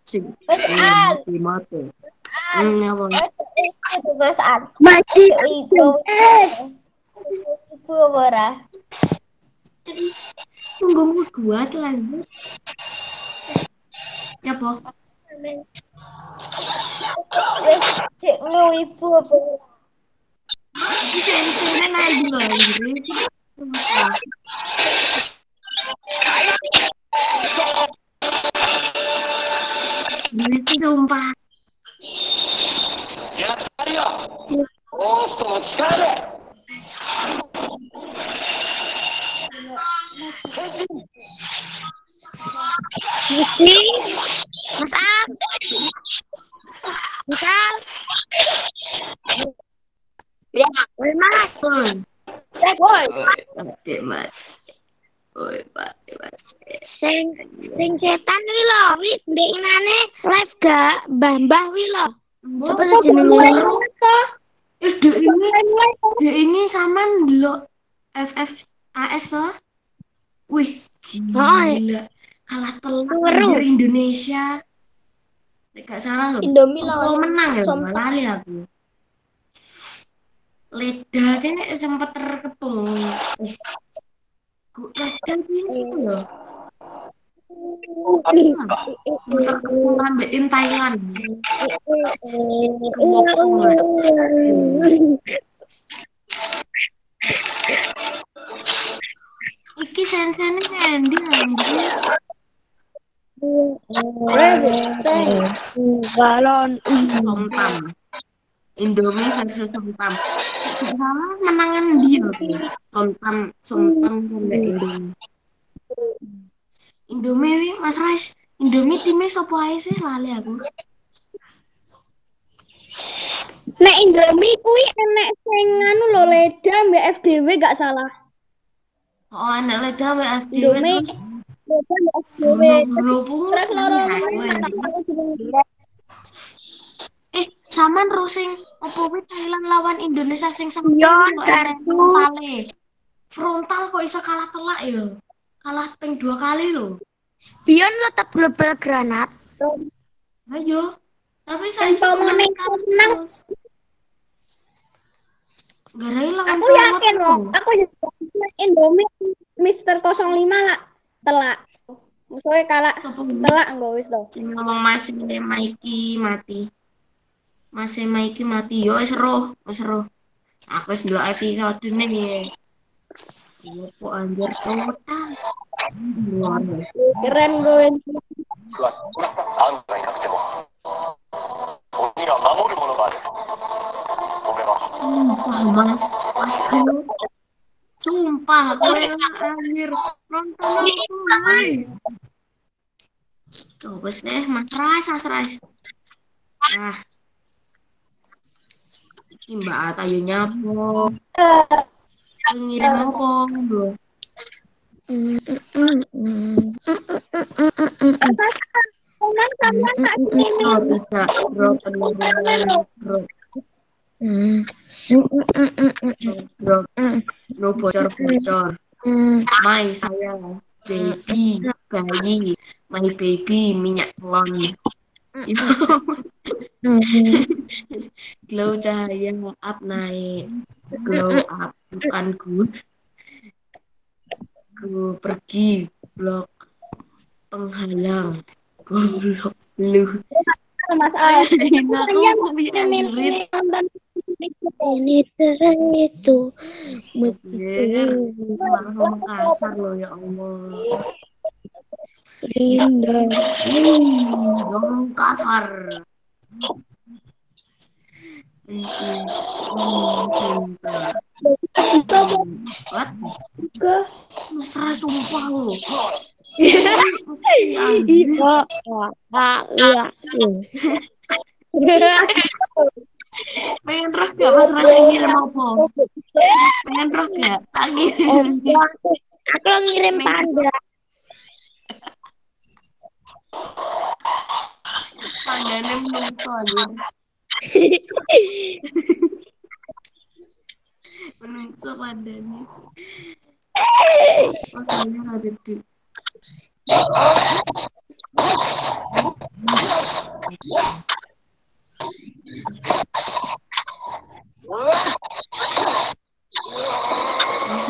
sing mati. Apa? Mas An. Mati Itu. Ibu ora. Tunggu kuat lanjut. Ya, Po. Wes cek lu ibu apa? Iki sen-senen ae dulu anjir. Ini sumpah. Mas Am. Misal. Ya, woi Mas. Woi. Mati. Sing setan wi lho, wi ndekne live gak mbah-mbah wi lho. Apa jenenge? Ini saman dulu FFAS toh. Wih, gila. Kalah telur anjir Indonesia. Gak salah loh. Indomie Oh, lawan menang ya, Sompa. lali aku. Leda kayak sempat terkepung. Leda ini sih loh. Terkenal ambekin Thailand. Kebokong lah. Iki sensene Andy anjir. Balon. Somtam. Indomie versus Somtam. Tidak salah menangan dia tuh. Somtam sampai Indomie. Indomie Mas Rais. Indomie timnya sopo ae sih lali aku. Nek Indomie kuwi enek sing anu lho Leda mbek FDW gak salah. Oh anak leda mbak FDW Indomie terus Leda mbek FDW. buru pun. Terus loro Saman rosing opo kuwi Thailand lawan Indonesia sing Yo, enek kartu. frontal kok iso kalah telak ya. Kalah ping 2 kali loh. Bion tetap global granat. Ayo. Tapi saya Umpamane menang. Garai lawan Aku yakin loh. Aku Indomie Mister 05 lah telak. Musuhnya kalah telak enggak wis to. Sing ngomong masih Mikey mati. Masih Mikey mati yo wis roh. Aku wis ndelok episode ning. Yo kok anjir cowok. Keren gue. 案がいなくても鬼が守るものがある。ごめんな。 Sumpah mas Gino. Sumpah gue anjir nonton gue. Coba deh Mas Rais. Nah, iki Mbak Atayu nyapo. Ngirim apa bro? Oh tidak bro penurunan bro. Bro, no bocor. My sayang, baby, bayi, my baby, minyak telon. Glow cahaya up naik, glow up bukan good. Ku pergi blok penghalang, blok lu. Mas Al. Ini itu Ngomong kasar loh ya Allah. Linda. Ngomong kasar. What? Mesra sumpah lo. Pengen roh gak Mas Ras ngirim apa? Pengen roh gak? Tak ngirim. Aku ngirim panda. Pandanya menungso aja. Menungso pandanya. Makanya ada di.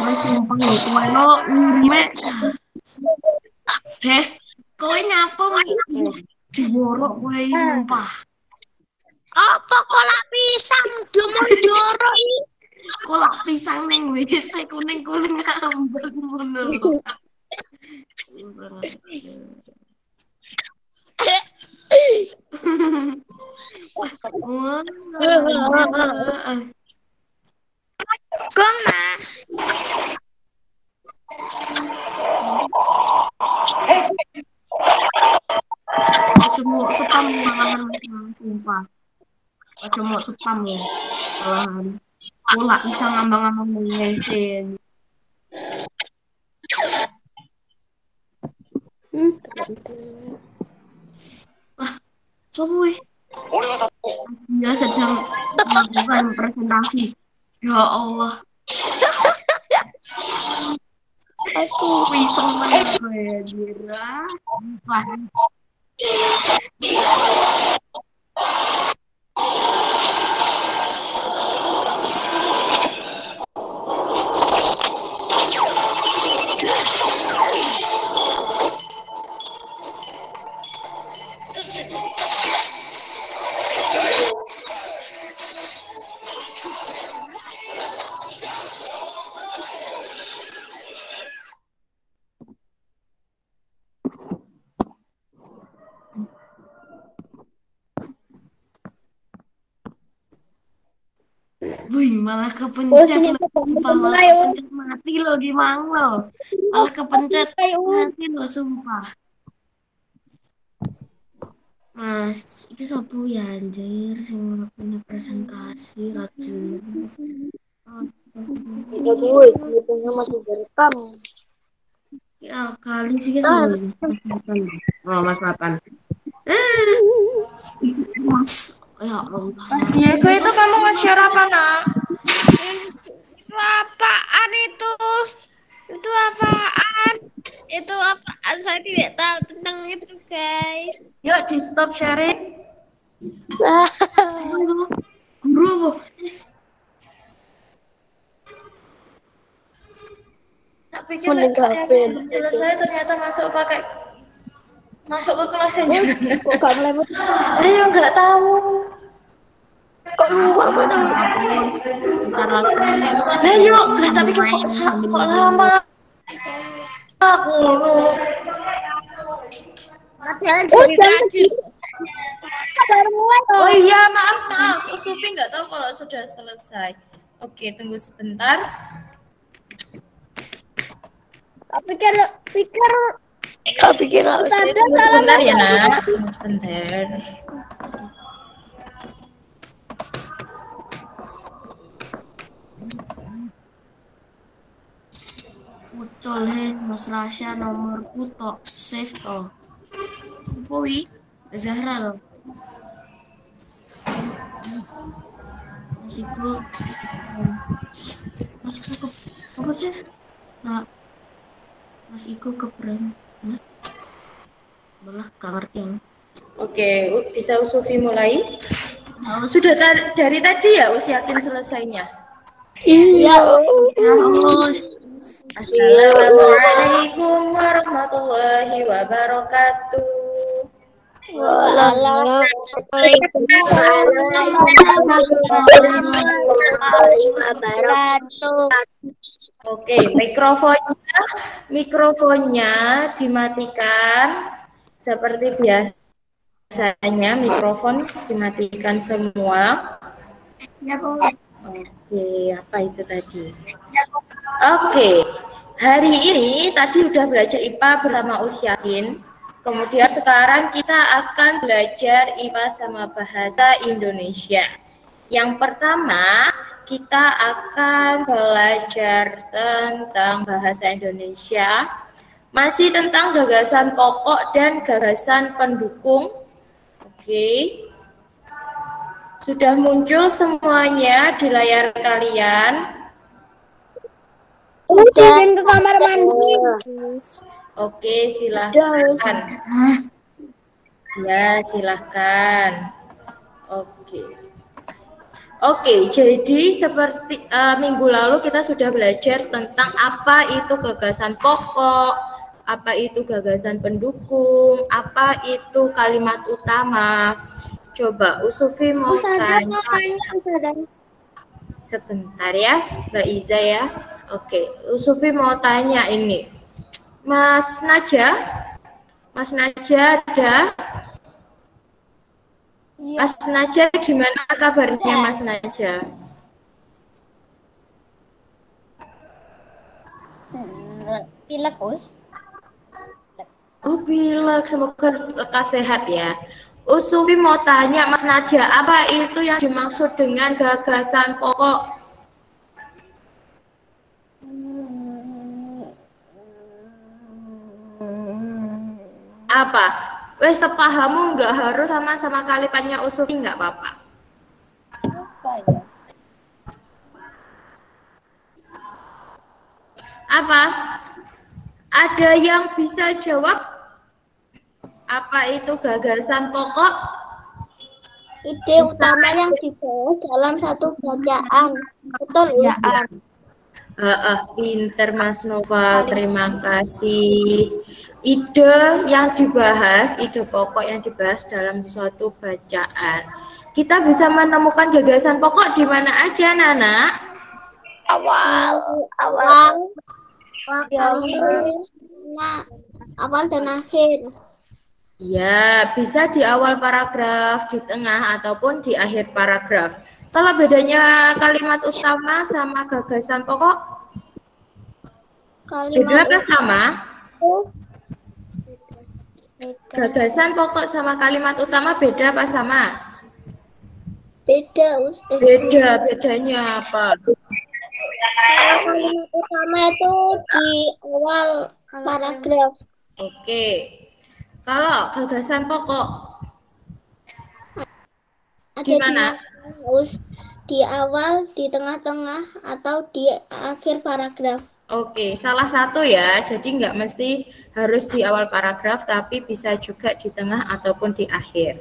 Mas sumpah lo kemana ngirime. Kowe nyapa jorok kowe sumpah. Apa kolak pisang domon-jorok iki? Kolak pisang ning WC kuning-kuning ngambek ngono lho. Koma. Cuma spam malahan sumpah. Cuma spam ya. Malahan. Kolak bisa ngambang-ngambang ngesin. Coba weh. Dia sedang melakukan presentasi. Ya Allah. Aku wicong banget gue dira. Wah. Wih, malah kepencet lo. Sumpah, malah kepencet mati lo gimana lo? Malah kepencet mati lo, sumpah. Mas, itu sapa ya anjir sing punya presentasi ra jelas. Tidak gue, hitungnya masih direkam. Ya kali sih guys ini. Oh, Mas Matan. Mas, ya Allah. Mas Diego itu kamu nge-share apa, Nak? Itu apaan itu? Itu apaan? Itu apaan? Saya tidak tahu tentang itu, guys. Yuk di stop sharing. Guru. Tak pikir belum selesai ternyata masuk ke kelas yang jangan. Kok gak melewat? Ayo nggak tahu. Kok luar terus? Nah yuk, tapi kok lama aku lu. Oh iya, maaf. Sufi nggak tahu kalau sudah selesai. Oke, tunggu sebentar. Pikir Tunggu sebentar ya, Nak. Tunggu sebentar. Muncul Mas Rasya nomorku tok save to. Pui Zahra lo. Masihku ke apa sih? Nah, Mas Iko ke brand. Malah gak ngerti yang. Oke, bisa Sufi mulai? Sudah dari tadi ya yakin selesainya? Iya. Assalamualaikum warahmatullahi wabarakatuh. Waalaikumsalam warahmatullahi wabarakatuh. Oke, mikrofonnya dimatikan seperti biasanya. Mikrofon dimatikan semua. Oke, apa itu tadi? Oke, hari ini tadi udah belajar IPA bersama Usyakin. Kemudian sekarang kita akan belajar IPA sama bahasa Indonesia. Yang pertama, kita akan belajar tentang bahasa Indonesia. Masih tentang gagasan pokok dan gagasan pendukung. Oke. Sudah muncul semuanya di layar kalian. Udah ke kamar mandi. Oke, silahkan. Ya, silahkan. Oke, jadi seperti minggu lalu kita sudah belajar tentang apa itu gagasan pokok, apa itu gagasan pendukung, apa itu kalimat utama. Coba Usufi mau tanya. Sebentar ya, Mbak Iza ya. Oke, Usufi mau tanya ini. Mas Naja ada? Mas Naja, gimana kabarnya Mas Naja? Pilek, Us. Oh, pilek. Semoga lekas sehat ya. Usufi mau tanya Mas Naja, apa itu yang dimaksud dengan gagasan pokok? Apa? Wes sepahamu nggak harus sama-sama kalimatnya Usufi, nggak apa-apa. Apa? Ada yang bisa jawab? Apa itu gagasan pokok? Ide utama yang dibahas dalam satu bacaan. Betul, Pinter Mas Noval, terima kasih. ide yang dibahas, ide pokok yang dibahas dalam suatu bacaan. Kita bisa menemukan gagasan pokok di mana aja, Nana? Awal dan akhir. Ya, bisa di awal paragraf, di tengah, ataupun di akhir paragraf. Kalau bedanya kalimat utama sama gagasan pokok? Beda apa sama? Gagasan pokok sama kalimat utama beda apa sama? Beda. Bedanya apa? Kalau kalimat utama itu di awal paragraf. Oke. Kalau gagasan pokok gimana? Di awal, di tengah-tengah, atau di akhir paragraf. Oke, salah satu ya. Jadi nggak mesti harus di awal paragraf, tapi bisa juga di tengah ataupun di akhir.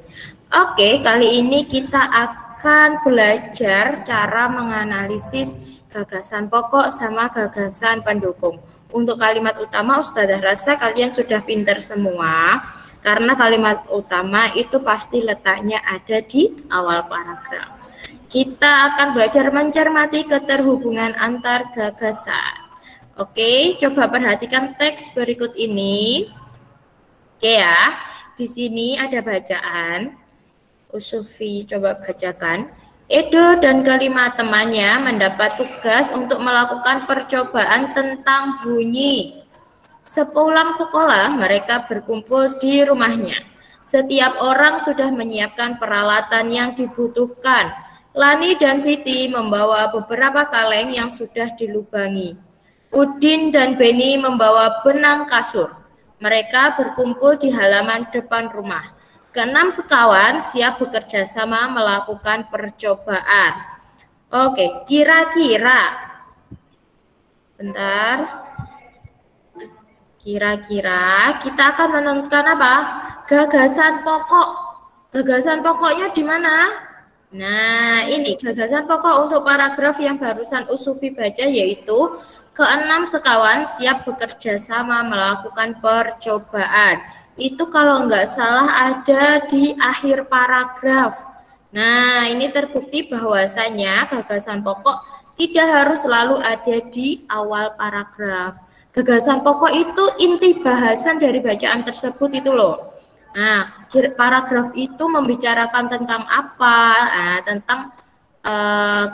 Oke, kali ini kita akan belajar cara menganalisis gagasan pokok sama gagasan pendukung. Untuk kalimat utama, Ustazah rasa kalian sudah pintar semua, karena kalimat utama itu pasti letaknya ada di awal paragraf. Kita akan belajar mencermati keterhubungan antar gagasan. Oke, coba perhatikan teks berikut ini. Oke ya, di sini ada bacaan. Usufi coba bacakan. Edo dan kelima temannya mendapat tugas untuk melakukan percobaan tentang bunyi. Sepulang sekolah, mereka berkumpul di rumahnya. Setiap orang sudah menyiapkan peralatan yang dibutuhkan. Lani dan Siti membawa beberapa kaleng yang sudah dilubangi. Udin dan Beni membawa benang kasur. Mereka berkumpul di halaman depan rumah. Keenam sekawan siap bekerja sama melakukan percobaan. Oke, kira-kira. Bentar. Kira-kira kita akan menentukan apa? Gagasan pokok. Gagasan pokoknya di mana? Nah, ini gagasan pokok untuk paragraf yang barusan Usufi baca, yaitu keenam sekawan siap bekerja sama melakukan percobaan. Itu kalau nggak salah ada di akhir paragraf. Nah, ini terbukti bahwasanya gagasan pokok tidak harus selalu ada di awal paragraf. Gagasan pokok itu inti bahasan dari bacaan tersebut itu loh. Nah, paragraf itu membicarakan tentang apa? Nah, tentang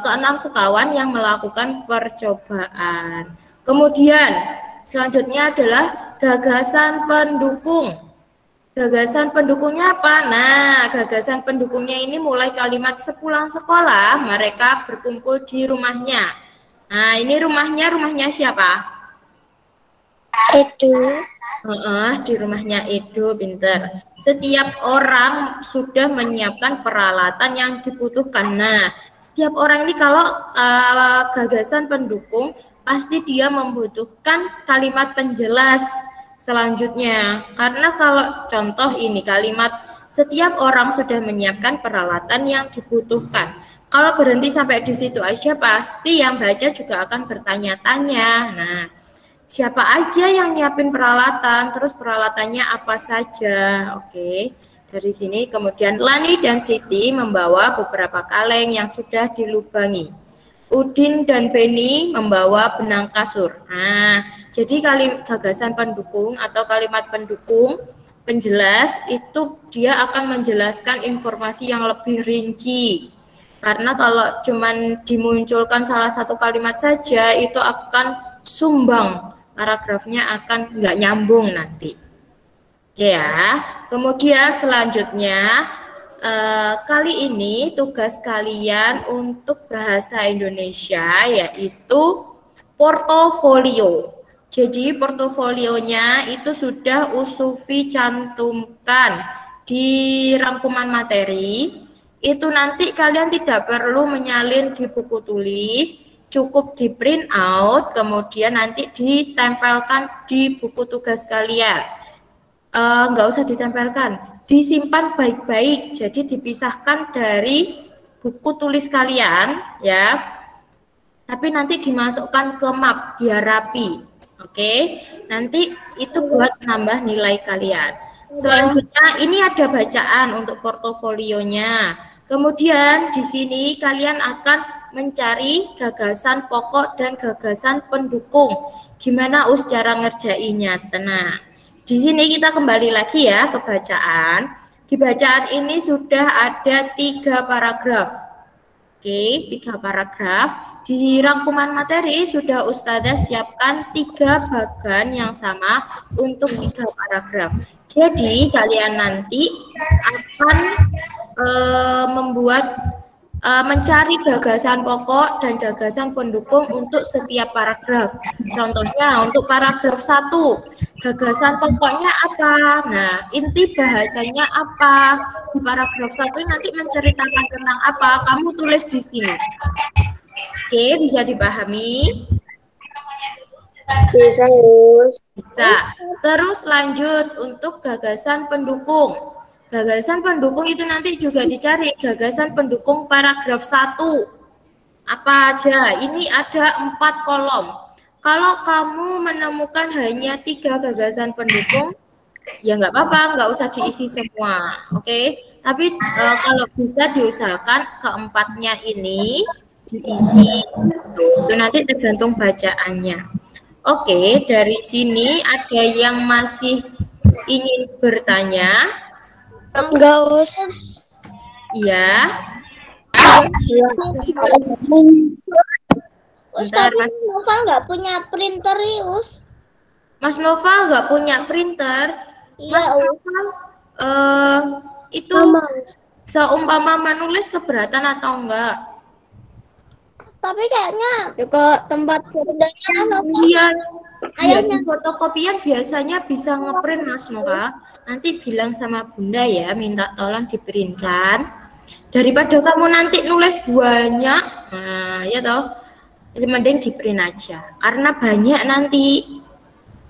keenam sekawan yang melakukan percobaan. Kemudian, selanjutnya adalah gagasan pendukung. Gagasan pendukungnya apa? Nah, gagasan pendukungnya ini mulai kalimat sepulang sekolah, mereka berkumpul di rumahnya. Nah, ini rumahnya siapa? Edo. Di rumahnya Edo, pinter. Setiap orang sudah menyiapkan peralatan yang dibutuhkan. Nah, setiap orang ini kalau gagasan pendukung, pasti dia membutuhkan kalimat penjelas selanjutnya. Karena kalau contoh ini kalimat setiap orang sudah menyiapkan peralatan yang dibutuhkan. Kalau berhenti sampai di situ aja, pasti yang baca juga akan bertanya-tanya. Nah, siapa aja yang nyiapin peralatan, terus peralatannya apa saja. Oke, dari sini kemudian Lani dan Siti membawa beberapa kaleng yang sudah dilubangi. Udin dan Beni membawa benang kasur. Nah, jadi gagasan pendukung atau kalimat pendukung, penjelas itu dia akan menjelaskan informasi yang lebih rinci. Karena kalau cuman dimunculkan salah satu kalimat saja, itu akan sumbang. Paragrafnya akan nggak nyambung nanti. Oke ya. Kemudian selanjutnya kali ini tugas kalian untuk bahasa Indonesia yaitu portofolio. Jadi portofolionya itu sudah Usufi cantumkan di rangkuman materi. Itu nanti kalian tidak perlu menyalin di buku tulis, cukup di print out, kemudian nanti ditempelkan di buku tugas kalian. Nggak usah ditempelkan, disimpan baik-baik, jadi dipisahkan dari buku tulis kalian, ya. Tapi nanti dimasukkan ke map biar rapi. Oke, nanti itu buat nambah nilai kalian. Selanjutnya ini ada bacaan untuk portofolionya. Kemudian di sini kalian akan mencari gagasan pokok dan gagasan pendukung. Gimana Us cara ngerjainnya? Tenang. Di sini kita kembali lagi ya ke bacaan. Di bacaan ini sudah ada 3 paragraf. Oke, 3 paragraf. Di rangkuman materi sudah Ustazah siapkan 3 bagan yang sama untuk 3 paragraf. Jadi kalian nanti akan mencari gagasan pokok dan gagasan pendukung untuk setiap paragraf. Contohnya untuk paragraf 1, gagasan pokoknya apa? Nah, inti bahasanya apa? Di paragraf 1 nanti menceritakan tentang apa? Kamu tulis di sini. Oke, bisa dipahami? Bisa, Us. Bisa. Terus lanjut untuk gagasan pendukung. Gagasan pendukung itu nanti juga dicari gagasan pendukung paragraf 1. Apa aja? Ini ada 4 kolom. Kalau kamu menemukan hanya 3 gagasan pendukung, ya nggak apa-apa, nggak usah diisi semua. Oke? Tapi kalau bisa diusahakan keempatnya ini diisi. Itu nanti tergantung bacaannya. Oke, dari sini ada yang masih ingin bertanya? Enggak, Us. Iya. Us, Bentar, tapi Noval nggak punya printer, Us. Mas Noval nggak punya printer. Iya, Mas Us. Noval itu seumpama menulis keberatan atau enggak? Tapi kayaknya Ke tempat bundanya Noval. Iya. Iya, Ayahnya. di fotokopian biasanya bisa ngeprint Mas Noval. Nanti bilang sama Bunda ya, minta tolong diperinkan. Daripada kamu nanti nulis banyak, nah ya toh, mending diprint aja. Karena banyak nanti,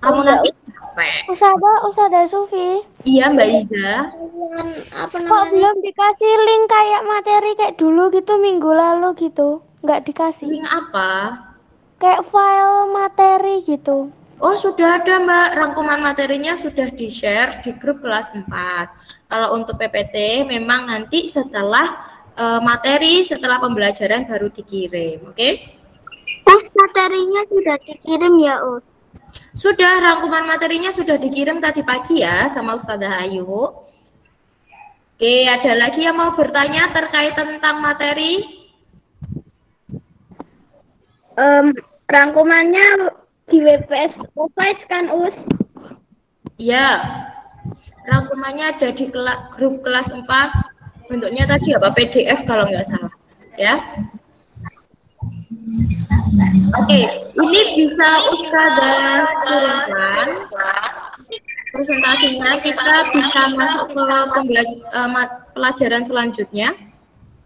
kamu nanti capek. Ustazah Sufi. Iya Mbak Iza. Apa Kok namanya? belum dikasih link kayak materi kayak dulu gitu minggu lalu gitu? Nggak dikasih. Link apa? Kayak file materi gitu. Oh sudah ada Mbak, rangkuman materinya sudah di-share di grup kelas 4. Kalau untuk PPT memang nanti setelah materi, setelah pembelajaran baru dikirim, oke? Us, materinya sudah dikirim ya, Us? Sudah, rangkuman materinya sudah dikirim tadi pagi ya sama Ustazah Ayu. Oke, ada lagi yang mau bertanya terkait tentang materi? Rangkumannya di WPS Office kan, Us? Ya, rangkumannya ada di grup kelas 4. Bentuknya tadi apa? PDF kalau nggak salah. Ya. Oke, ini bisa Ustazah kirimkan presentasinya. Kita bisa masuk ke pelajaran selanjutnya.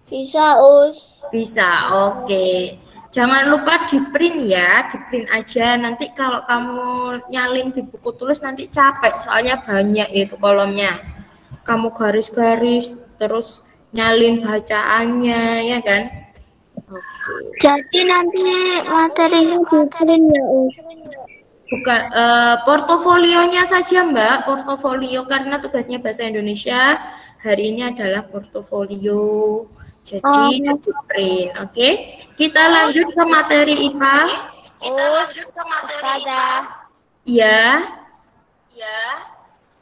Bisa, Us. Bisa, oke. Jangan lupa di print ya, di print aja. Nanti kalau kamu nyalin di buku tulis nanti capek, soalnya banyak itu kolomnya. Kamu garis-garis, terus nyalin bacaannya, ya kan? Oke. Jadi nanti materinya di print ya, Us? Bukan, portofolionya saja Mbak, portofolio karena tugasnya bahasa Indonesia hari ini adalah portofolio. Jadi di print, oke? Kita lanjut ke materi IPA. Ustazah, Iya.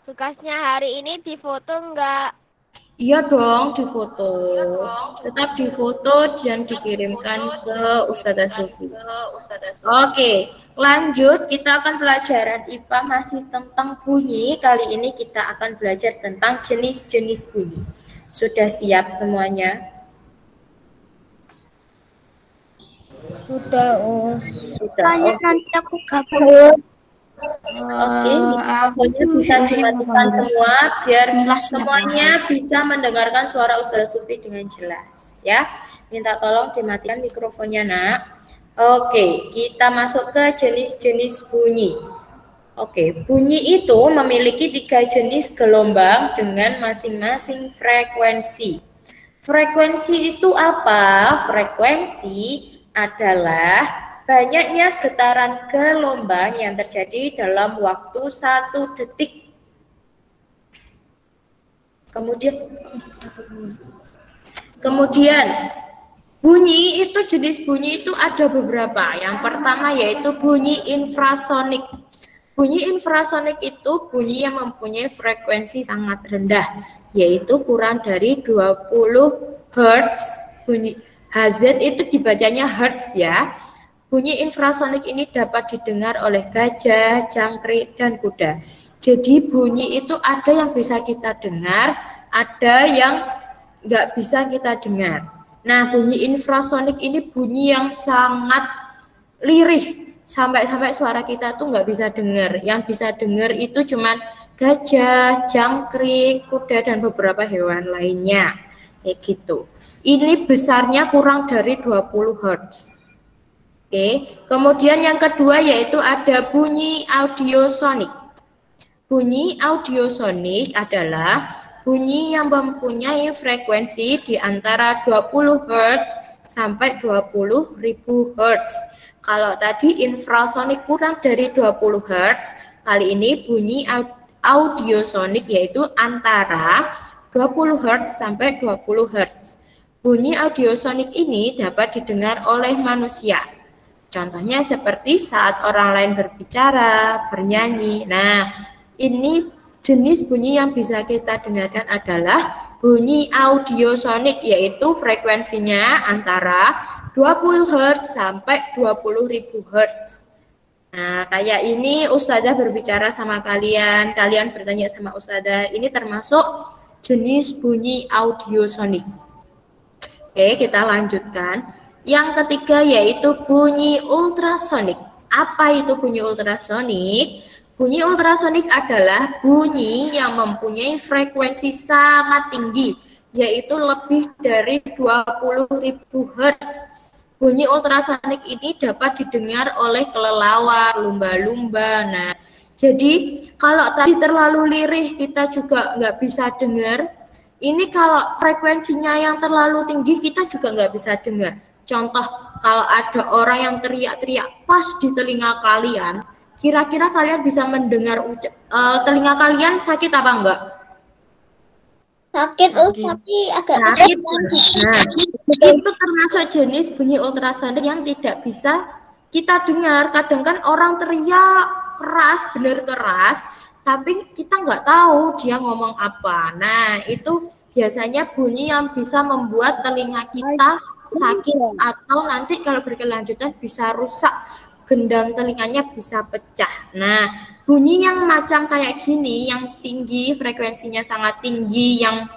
tugasnya hari ini difoto enggak? Iya dong, difoto. Tetap difoto dan dikirimkan ke Ustazah Sufi. Oke, lanjut. Kita akan pelajaran IPA masih tentang bunyi. Kali ini kita akan belajar tentang jenis-jenis bunyi. Sudah siap semuanya? Sudah, Us. Sudah. Nanti aku gabung. Oke, mikrofonnya bisa dimatikan semua biar semuanya bisa mendengarkan suara Ustazah Sufi dengan jelas ya. Minta tolong dimatikan mikrofonnya, Nak. Oke, kita masuk ke jenis-jenis bunyi. Oke, bunyi itu memiliki 3 jenis gelombang dengan masing-masing frekuensi. Frekuensi itu apa? Frekuensi adalah banyaknya getaran gelombang yang terjadi dalam waktu 1 detik. Kemudian bunyi itu, jenis bunyi itu ada beberapa. Yang pertama yaitu bunyi infrasonik. Bunyi infrasonik itu bunyi yang mempunyai frekuensi sangat rendah, yaitu kurang dari 20 Hz. Bunyi Hz itu dibacanya Hertz ya. Bunyi infrasonik ini dapat didengar oleh gajah, jangkrik, dan kuda. Jadi bunyi itu ada yang bisa kita dengar, ada yang nggak bisa kita dengar. Nah, bunyi infrasonik ini bunyi yang sangat lirih. Sampai suara kita tuh nggak bisa dengar. Yang bisa dengar itu cuman gajah, jangkrik, kuda, dan beberapa hewan lainnya. Kayak gitu. Ini besarnya kurang dari 20 Hz. Oke. Kemudian yang kedua yaitu ada bunyi audiosonik. Bunyi audiosonik adalah bunyi yang mempunyai frekuensi di antara 20 Hz sampai 20.000 Hz. Kalau tadi infrasonik kurang dari 20 Hz, kali ini bunyi audiosonik yaitu antara 20 Hz sampai 20 Hz. Bunyi audiosonik ini dapat didengar oleh manusia. Contohnya seperti saat orang lain berbicara, bernyanyi. Nah, ini jenis bunyi yang bisa kita dengarkan adalah bunyi audiosonik, yaitu frekuensinya antara 20 Hz sampai 20.000 Hz. Nah, kayak ini Ustazah berbicara sama kalian, kalian bertanya sama Ustazah, ini termasuk jenis bunyi audiosonik. Oke, kita lanjutkan. Yang ketiga yaitu bunyi ultrasonik. Apa itu bunyi ultrasonik? Bunyi ultrasonik adalah bunyi yang mempunyai frekuensi sangat tinggi, yaitu lebih dari 20.000 Hz. Bunyi ultrasonik ini dapat didengar oleh kelelawar, lumba-lumba. Nah, jadi kalau tadi terlalu lirih kita juga nggak bisa dengar. Ini kalau frekuensinya yang terlalu tinggi kita juga nggak bisa dengar. Contoh, kalau ada orang yang teriak-teriak pas di telinga kalian, kira-kira kalian bisa mendengar telinga kalian sakit apa enggak? Sakit, tapi agak sakit. Nah, itu termasuk jenis bunyi ultrasonik yang tidak bisa kita dengar. Kadang kan orang teriak keras, bener keras, tapi kita nggak tahu dia ngomong apa. Nah, itu biasanya bunyi yang bisa membuat telinga kita sakit atau nanti kalau berkelanjutan bisa rusak, gendang telinganya bisa pecah. Nah, bunyi yang macam kayak gini, yang tinggi, frekuensinya sangat tinggi, yang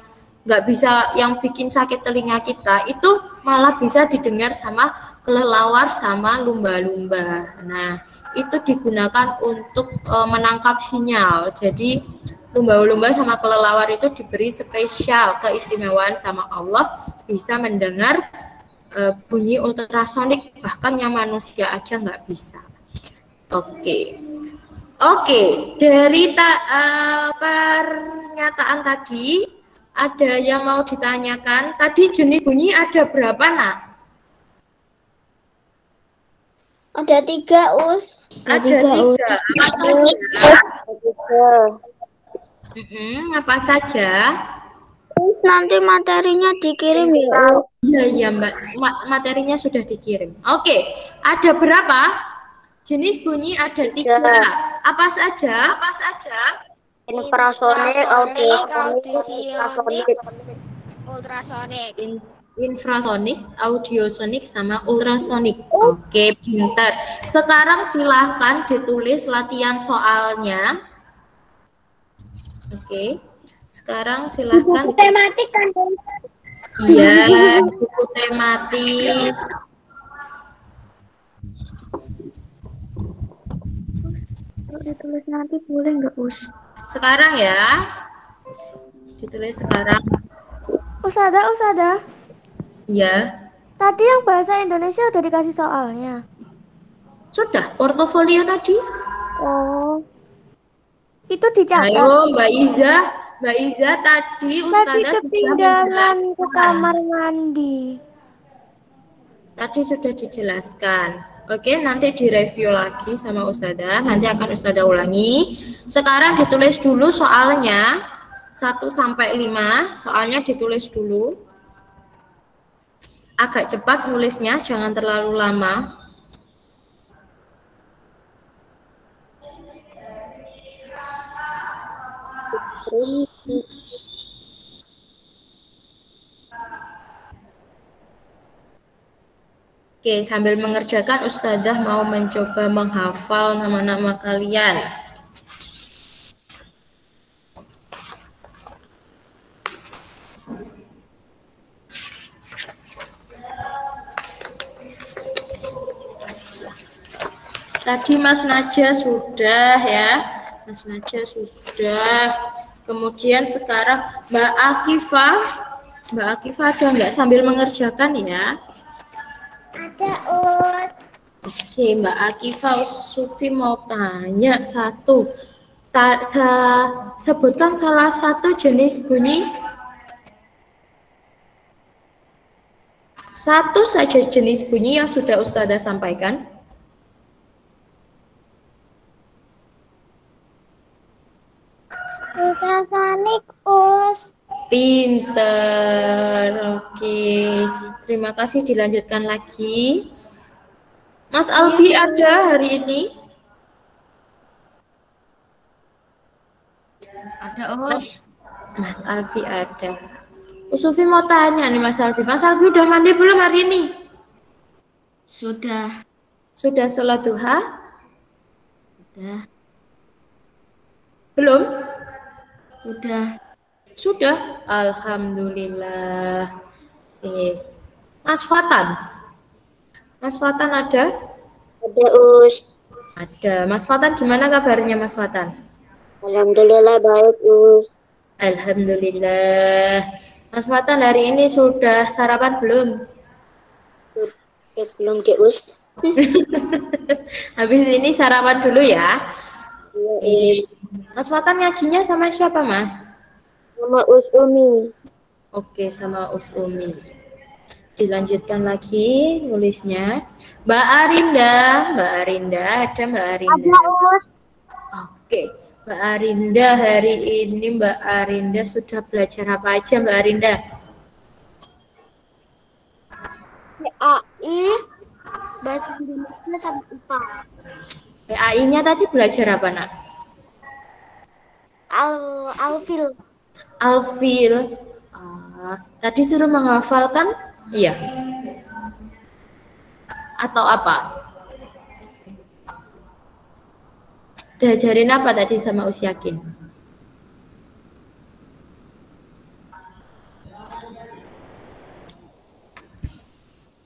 nggak bisa, yang bikin sakit telinga kita, itu malah bisa didengar sama kelelawar sama lumba-lumba. Nah, itu digunakan untuk menangkap sinyal. Jadi lumba-lumba sama kelelawar itu diberi spesial keistimewaan sama Allah, bisa mendengar bunyi ultrasonik, bahkan yang manusia aja nggak bisa. Oke, dari pernyataan tadi ada yang mau ditanyakan. Tadi jenis bunyi ada berapa, Nak? Ada 3, Us. Ada 3. Apa saja? Apa saja? Nanti materinya dikirim ya. Iya, Mbak. Materinya sudah dikirim. Oke, ada berapa? Jenis bunyi ada 3. Apa saja? Infrasonik, audiosonik, ultrasonik. Infrasonik, audiosonik, sama ultrasonik. Oke, pintar. Sekarang silahkan ditulis latihan soalnya. Oke, sekarang silahkan. Buku tematik kan? Iya, buku tematik. Ditulis nanti boleh nggak, Us? Sekarang ya, ditulis sekarang. Usada. Iya. Tadi yang bahasa Indonesia udah dikasih soalnya. Sudah, portofolio tadi. Oh. Itu dicatat. Ayo, Mbak Iza tadi Ustazah sudah ketinggalan ke menjelaskan. kamar mandi. Tadi sudah dijelaskan. Oke, nanti direview lagi sama Ustazah. Nanti akan Ustazah ulangi. Sekarang ditulis dulu soalnya 1 sampai 5. Soalnya ditulis dulu. Agak cepat nulisnya, jangan terlalu lama. Oke, sambil mengerjakan Ustazah mau mencoba menghafal nama-nama kalian. Tadi Mas Naja sudah ya. Mas Naja sudah. Kemudian sekarang Mbak Akifah. Mbak Akifah ada nggak sambil mengerjakan ya? Ada, Us. Oke, Mbak Akifah, Sufi mau tanya satu. Sebutkan salah satu jenis bunyi. Satu saja jenis bunyi yang sudah Ustazah sampaikan. Ultrasonik, Us. Pinter, oke. Terima kasih, dilanjutkan lagi. Mas Albi ada hari ini? Ada Us. Mas Albi ada. Sufi mau tanya nih Mas Albi. Mas Albi udah mandi belum hari ini? Sudah. Sudah sholat duha? Sudah. Belum? Sudah. Sudah. Alhamdulillah. Mas Fatan. Mas Fatan ada? Ada, Us. Ada. Mas Fatan gimana kabarnya Mas Fatan? Alhamdulillah baik, Us. Alhamdulillah. Mas Fatan hari ini sudah sarapan belum? Belum, Dek, Us. Habis ini sarapan dulu ya. Iya, Us. Mas Fatan ngajinya sama siapa, Mas? Sama Us Umi. Oke, sama Us Umi. Dilanjutkan lagi nulisnya. Mbak Arinda ada Mbak Arinda? Ada, Us. Oke, Mbak Arinda hari ini Mbak Arinda sudah belajar apa aja Mbak Arinda? PAI, Bahasa Indonesia sama IPA. PAI-nya tadi belajar apa, Nak? Alfil. Alfil. Tadi suruh menghafalkan? Iya. Atau apa? Diajarin apa tadi sama Us Yakin?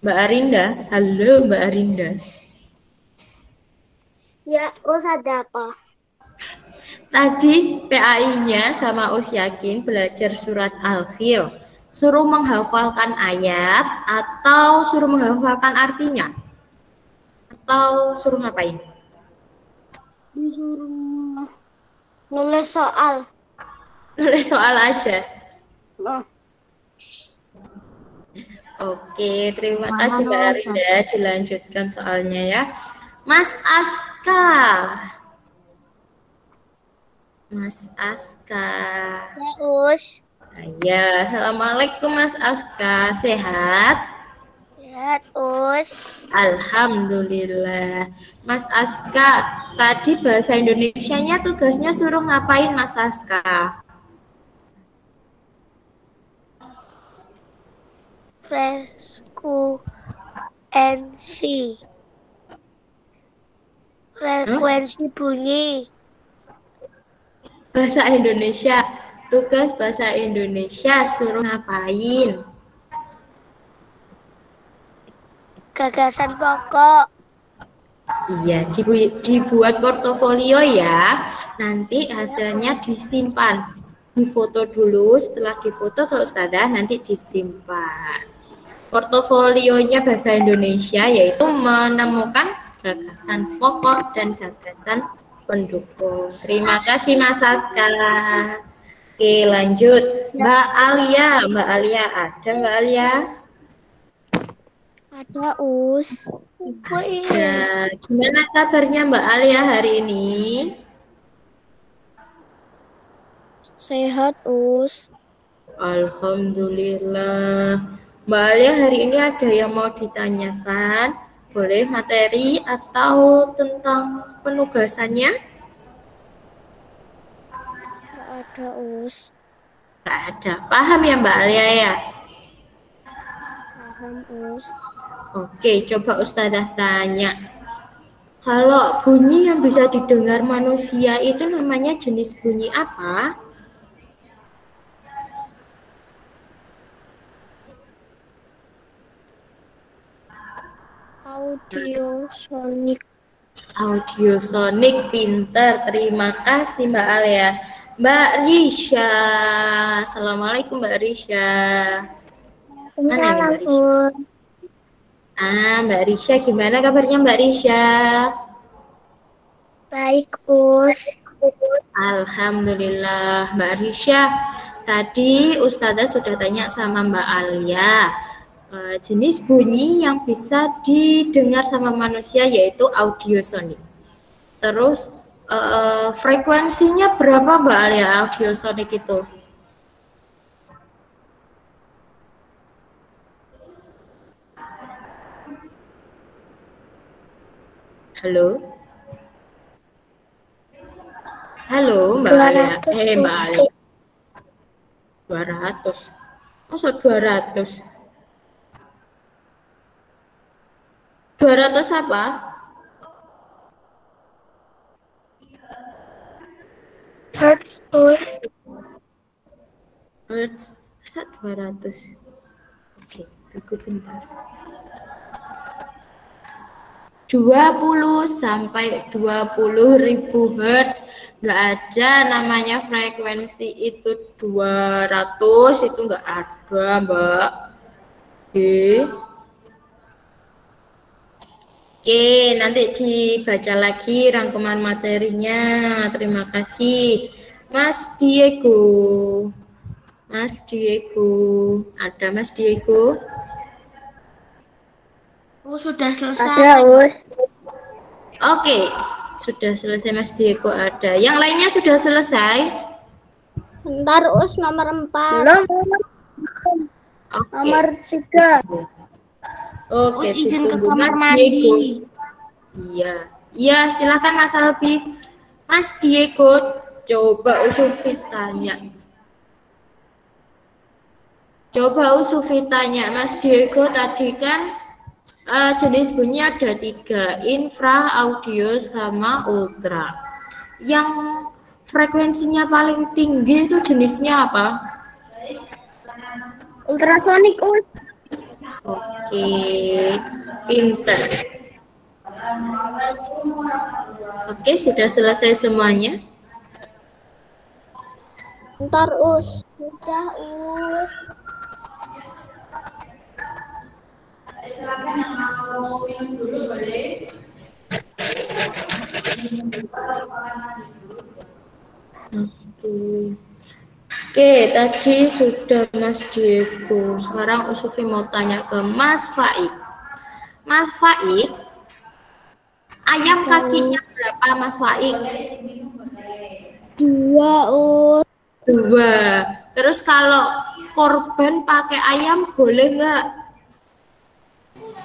Mbak Arinda, halo Mbak Arinda. Ya, Us ada apa? Tadi PAI-nya sama Us Yakin belajar surat Al-Fil. Suruh menghafalkan ayat atau suruh menghafalkan artinya? Atau suruh ngapain? Disuruh nulis soal. Nulis soal aja. Oh. Oke, terima kasih Mbak Arinda. Dilanjutkan soalnya ya. Mas Aska. Mas Aska. Ya, Us. Ya, assalamualaikum Mas Aska. Sehat? Ya, Us. Alhamdulillah. Mas Aska, tadi bahasa Indonesianya tugasnya suruh ngapain Mas Aska? Frekuensi bunyi. Bahasa Indonesia, tugas bahasa Indonesia suruh ngapain? Gagasan pokok. Iya, dibuat portofolio ya. Nanti hasilnya disimpan. Difoto dulu, setelah difoto ke Ustazah nanti disimpan. Portofolionya bahasa Indonesia yaitu menemukan gagasan pokok dan gagasan pendukung. Terima kasih Mas Aska. Oke, lanjut. Mbak Alia ada Mbak Alia? Ada, Us. Ya, gimana kabarnya Mbak Alia hari ini? Sehat, Us. Alhamdulillah. Mbak Alia hari ini ada yang mau ditanyakan? Boleh materi atau tentang penugasannya? Nggak ada, Us. Nggak ada. Paham ya Mbak Alia ya? Paham, Us. Oke, coba Ustazah tanya. Kalau bunyi yang bisa didengar manusia itu namanya jenis bunyi apa? Audiosonik. Audiosonik, pinter. Terima kasih Mbak Alia. Mbak Risha. Assalamualaikum Mbak Risha. Mana ini Mbak Risha? Mbak Risha, gimana kabarnya Mbak Risha? Baik, Us. Alhamdulillah Mbak Risha. Tadi Ustazah sudah tanya sama Mbak Alia. Jenis bunyi yang bisa didengar sama manusia yaitu audiosonik. Terus frekuensinya berapa Mbak Alia audiosonik itu? Halo? Halo Mbak Alia. Mbak Alia. 200. Masa 200? 200 apa? Hertz, Us. Hertz. Masa 200? Oke, tunggu bentar. 20 sampai 20.000 Hertz. Nggak ada namanya frekuensi itu 200, itu nggak ada Mbak. Oke, nanti dibaca lagi rangkuman materinya. Terima kasih. Mas Diego. Mas Diego. Ada Mas Diego? Oh, sudah selesai. Ada, Us. Oke, sudah selesai Mas Diego ada. Yang lainnya sudah selesai? Bentar, Us, nomor 4. Belum. Oke. Nomor 3. Oke, Us, izin ke ditunggu kamar Mas mandi. Diego. Iya, silakan Mas Albi. Mas Diego, coba Usufi tanya. Mas Diego tadi kan jenis bunyi ada 3, infra, audio, sama ultra. Yang frekuensinya paling tinggi itu jenisnya apa? Ultrasonik, Us. Oke, pinter. Oke, sudah selesai semuanya. Bentar, Us. Sudah, Us. Oke, tadi sudah Mas Diego. Sekarang Usufi mau tanya ke Mas Faik. Mas Faik, ayam kakinya berapa Mas Faik? 2, Us. 2. Terus kalau korban pakai ayam boleh nggak?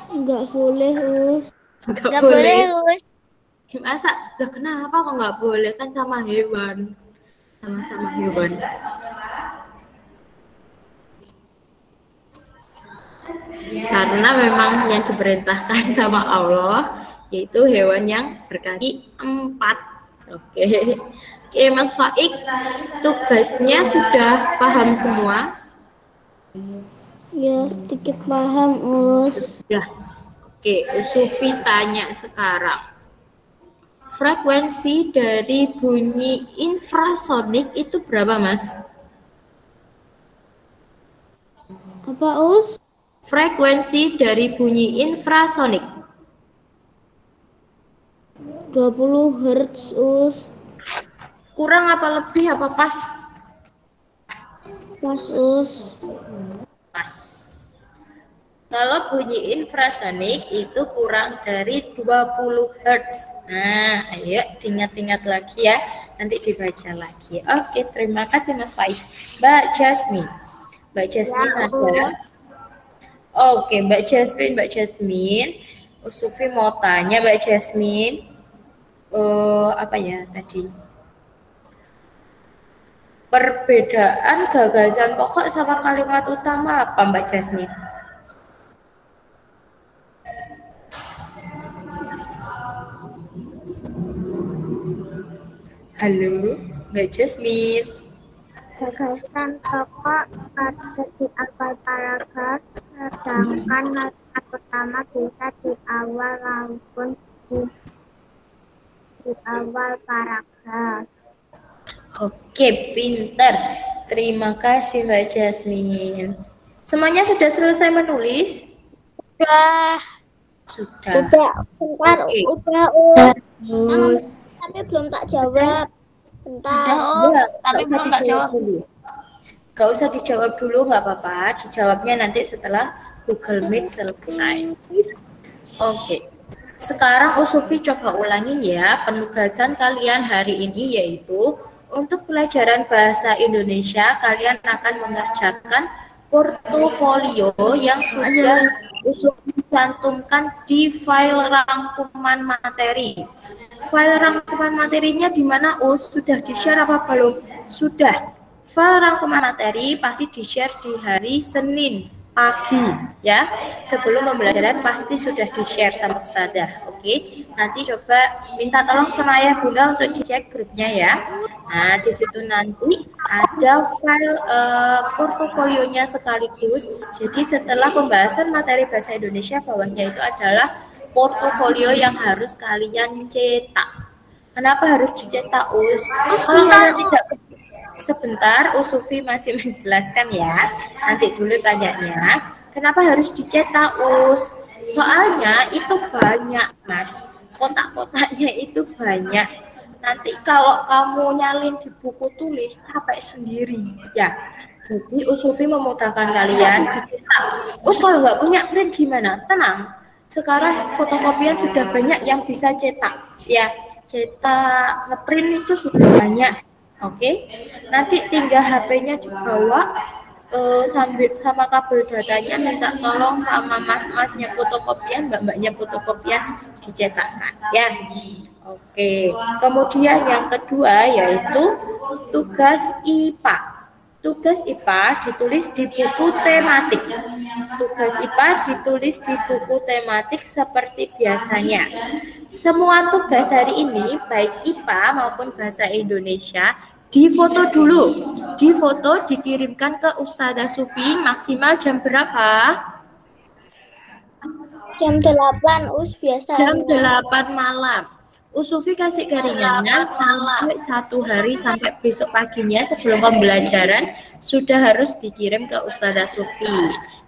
Nggak boleh, Us. Nggak boleh. Us. Masa? Lah kenapa kok nggak boleh? Kan sama hewan. Sama-sama hewan. Karena memang yang diperintahkan sama Allah yaitu hewan yang berkaki 4. Oke. Oke, Mas Faik, tugasnya sudah paham semua? Ya, sedikit paham, Us. Sudah. Oke, Sufi tanya sekarang. Frekuensi dari bunyi infrasonik itu berapa, Mas? Apa, Us? Frekuensi dari bunyi infrasonik. 20 Hz, Us. Kurang apa lebih apa pas? Pas, Us. Pas. Kalau bunyi infrasonik itu kurang dari 20 Hz. Nah, ayo diingat-ingat lagi ya. Nanti dibaca lagi. Oke, terima kasih Mas Faid. Mbak Jasmine. Mbak Jasmine ada. Oke, Mbak Jasmine. Usufi mau tanya Mbak Jasmine. Apa ya tadi? Perbedaan gagasan pokok sama kalimat utama apa Mbak Jasmine? Halo, Mbak Jasmine. Gagasan pokok ada di awal paragraf, sedangkan kalimat pertama bisa di awal maupun di awal paragraf. Oke, pinter. Terima kasih Mbak Jasmine. Semuanya sudah selesai menulis? Sudah. Bentar, Oke. udah. Tapi belum tak jawab. Bentar. Ya, tapi belum tak jawab. dulu. Gak usah dijawab dulu, nggak apa-apa. Dijawabnya nanti setelah Google Meet selesai. Oke. Sekarang Usufi coba ulangin ya penugasan kalian hari ini, yaitu untuk pelajaran bahasa Indonesia kalian akan mengerjakan portofolio yang sudah Usufi cantumkan di file rangkuman materi. File rangkuman materinya di mana sudah di-share apa belum? Sudah. File rangkuman materi pasti di-share di hari Senin pagi ya. Sebelum pembelajaran pasti sudah di-share sama Ustadzah. Oke. Nanti coba minta tolong sama Ayah Bunda untuk dicek grupnya ya. Nah, di situ nanti ada file portofolionya sekaligus. Jadi setelah pembahasan materi bahasa Indonesia, bawahnya itu adalah portofolio yang harus kalian cetak. Kenapa harus dicetak, Us? Kalau kalian tidak, sebentar, Usufi masih menjelaskan ya. Nanti dulu tanyanya. Kenapa harus dicetak, Us? Soalnya itu banyak, Mas. Kotak-kotaknya itu banyak. Nanti kalau kamu nyalin di buku tulis, capek sendiri. Ya. Jadi Usufi memudahkan kalian dicetak. Us kalau nggak punya print gimana? Tenang. Sekarang fotokopian sudah banyak yang bisa cetak, ya cetak ngeprint itu sudah banyak, oke. Nanti tinggal HP-nya dibawa sambil sama kabel datanya, minta tolong sama mas-masnya fotokopian, mbak-mbaknya fotokopian dicetakkan, ya. Oke. Kemudian yang kedua yaitu tugas IPA. Tugas IPA ditulis di buku tematik. Tugas IPA ditulis di buku tematik seperti biasanya. Semua tugas hari ini, baik IPA maupun bahasa Indonesia, difoto dulu. Difoto, dikirimkan ke Ustadzah Sufi maksimal jam berapa? Jam 8 biasanya. Jam 8 malam. Usufi kasih keringanan sampai 1 hari sampai besok paginya sebelum pembelajaran sudah harus dikirim ke Ustadzah Sufi.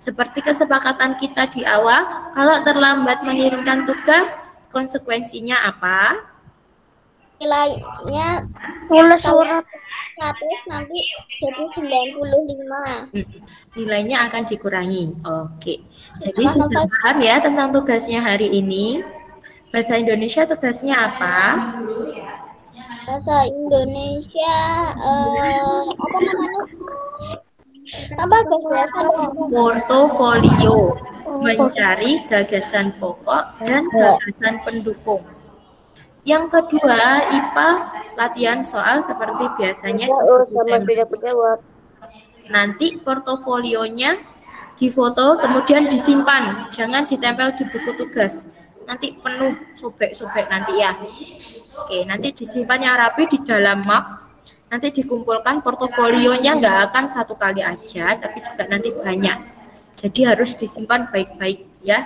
Seperti kesepakatan kita di awal, kalau terlambat mengirimkan tugas, konsekuensinya apa? Nilainya kalau surat 100 nanti jadi 95. Nilainya akan dikurangi. Oke. Jadi sudah paham ya tentang tugasnya hari ini? Bahasa Indonesia tugasnya apa? Bahasa Indonesia apa namanya? Apa gagasan Portofolio, mencari gagasan pokok dan gagasan pendukung. Yang kedua, IPA latihan soal seperti biasanya. Nanti portofolionya difoto kemudian disimpan, jangan ditempel di buku tugas. Nanti penuh sobek-sobek nanti ya. Oke, nanti disimpan yang rapi di dalam map. Nanti dikumpulkan portofolionya nggak akan 1 kali aja, tapi juga nanti banyak. Jadi harus disimpan baik-baik ya.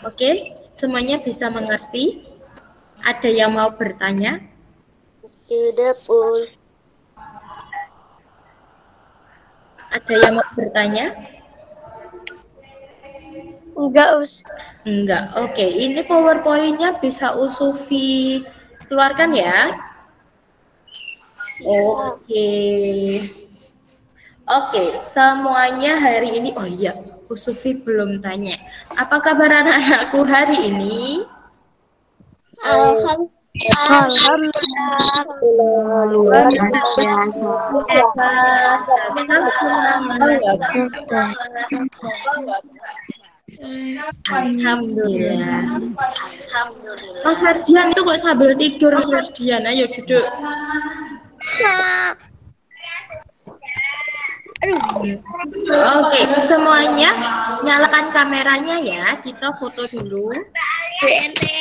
Oke, semuanya bisa mengerti? Ada yang mau bertanya? Tidak, Ul. Ada yang mau bertanya? Enggak, Us. Enggak. Oke, ini PowerPoint-nya bisa Usufi keluarkan ya. Oke. Oke, semuanya hari ini. Oh iya, Bu Sufi belum tanya. Apa kabar anak-anakku hari ini? Alhamdulillah. Luar biasa. Tetap semangat. Alhamdulillah. Mas Ferdian itu kok sambil tidur, Mas Ferdian? Ayo duduk. Oke, semuanya nyalakan kameranya ya. Kita foto dulu. Oke.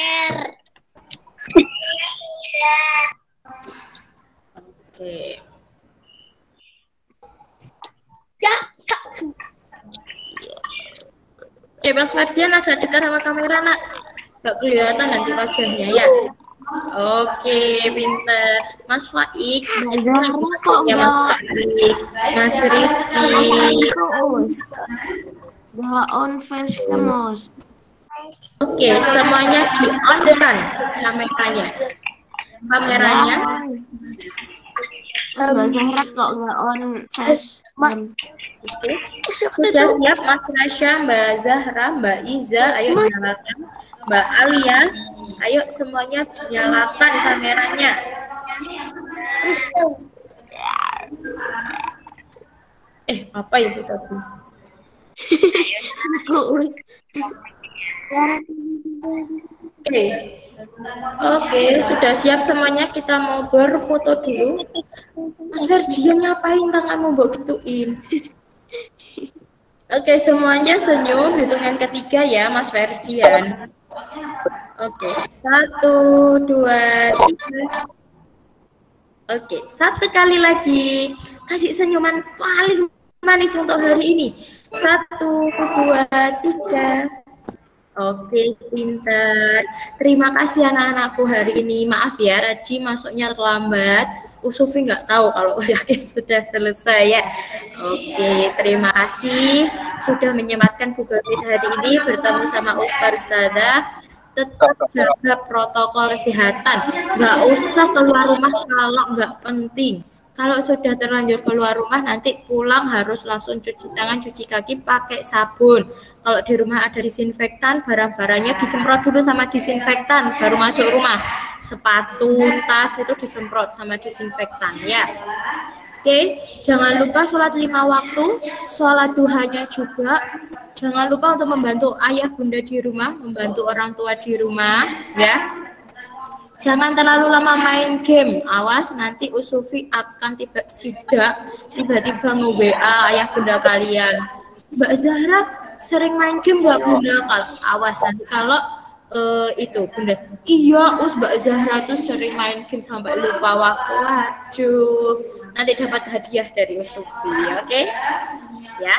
Oke, Mas Ferdian agak dekat sama kamera, nak. Nggak kelihatan nanti wajahnya ya. Oke, pinter. Mas Faik. Ya, Mas Faik. Mas Rizky. On face kemos. Oke, semuanya di-on-kan kameranya. Kameranya. Mbak Zahra kok nggak on face? Oke. Sudah siap Mas Rasya, Mbak Zahra, Mbak Iza, ayo nyalakan. Mbak Alia, ayo semuanya dinyalakan kameranya. Apa itu tadi? Oke, sudah siap semuanya. Kita mau berfoto dulu. Mas Ferdian ngapain tanganmu mbok gituin? Oke, semuanya senyum. Hitungan ketiga ya, Mas Ferdian. Oke, 1, 2, 3. Oke, satu kali lagi. Kasih senyuman paling manis untuk hari ini. 1, 2, 3. Oke, pintar. Terima kasih anak-anakku hari ini. Maaf ya, Raji masuknya terlambat. Sufi nggak tahu kalau yakin sudah selesai ya. Oke, terima kasih sudah menyematkan Google Meet hari ini bertemu sama Ustazah. Tetap jaga protokol kesehatan. Nggak usah keluar rumah kalau nggak penting. Kalau sudah terlanjur keluar rumah, nanti pulang harus langsung cuci tangan, cuci kaki pakai sabun. Kalau di rumah ada disinfektan, barang-barangnya disemprot dulu sama disinfektan, baru masuk rumah. Sepatu, tas itu disemprot sama disinfektan ya. Oke, jangan lupa sholat 5 waktu, sholat duhanya juga. Jangan lupa untuk membantu ayah bunda di rumah, membantu orang tua di rumah ya. Jangan terlalu lama main game. Awas nanti Usufi akan tiba-tiba nge-WA ayah bunda kalian. Mbak Zahra sering main game nggak bunda? Awas nanti kalau itu bunda. Iya, Mbak Zahra tuh sering main game sampai lupa waktu. Waduh, nanti dapat hadiah dari Usufi, oke? Ya,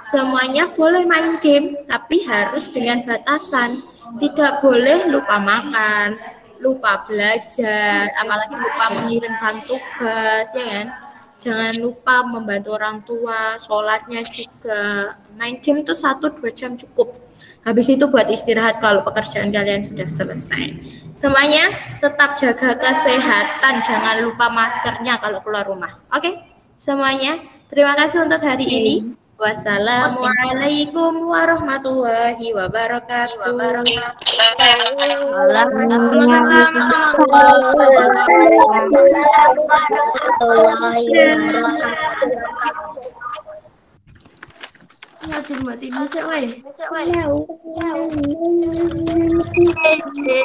semuanya boleh main game, tapi harus dengan batasan. Tidak boleh lupa makan, lupa belajar, apalagi lupa mengirimkan tugas, ya kan? Jangan lupa membantu orang tua, sholatnya juga. Main game itu 1-2 jam cukup. Habis itu buat istirahat kalau pekerjaan kalian sudah selesai. Semuanya tetap jaga kesehatan, jangan lupa maskernya kalau keluar rumah. Oke, semuanya terima kasih untuk hari ini. Wassalamualaikum warahmatullahi wabarakatuh. Ngajin mati bisa wae.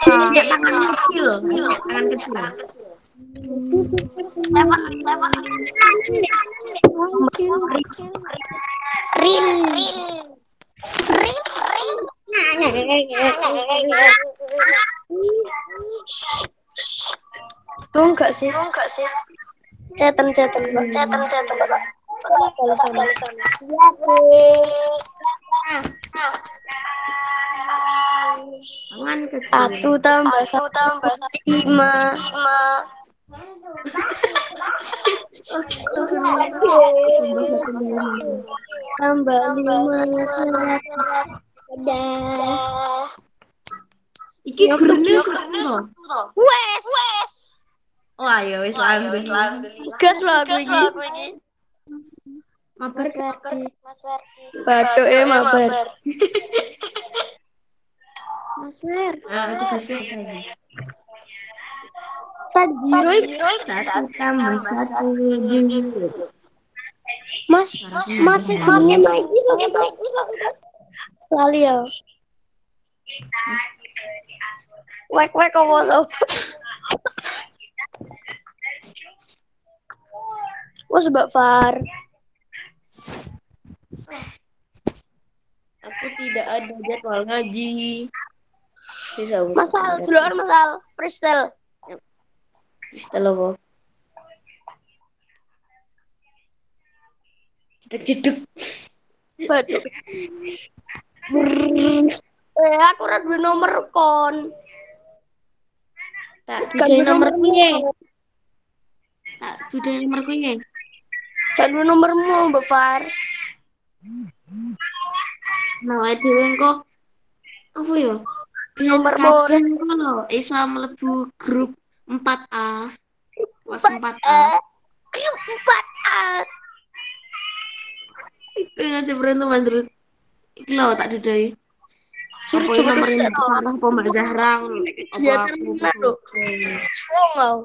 Tangan kecil. Tuh enggak sih? Cetan Pak. Kalau sana. Tangan kecil. 1 tambah 5. Tambah 5 serat. Dadah. Iki gernes Wes. Oh ayo wis alhamdulillah. Gas lo aku iki. Mabar Mas Batuk mabar. Wer. tugas selesai. Tanjiro 1 tambah 1 2. masih jenenge Maiki lali ya. Wek apa lo? Wes Mbak Far. Aku tidak ada jadwal ngaji. Bisa Masal duluan masal freestyle. Freestyle apa? Jeduk. Batuk. Aku ora duwe nomor kon. Tak duwe nomor kuwi. Tak duwe nomor kuwi. Gak duwe nomormu Mbak Far. Nah, dhewe kok apa ya? Nomormu Kadang kok lho iso mlebu grup 4A. Kelas 4A. Grup 4A. Aja berantem Android. Iki lho tak dudai. Apa Coba nomornya tes Sarah apa Mbak Zahra? kegiatan mana lo? Suwong.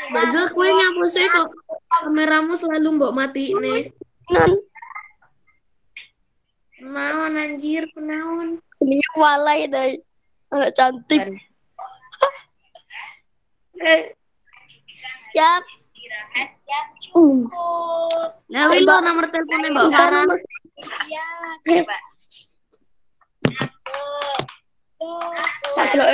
Mbak Zul kuwi nyapa sih kok kameramu selalu mbok matiin. Nan Naon anjir, penaon. ini walai deh. Anak cantik. Yap. Nah, wi lo nomor teleponnya Mbak Farah. Tak delok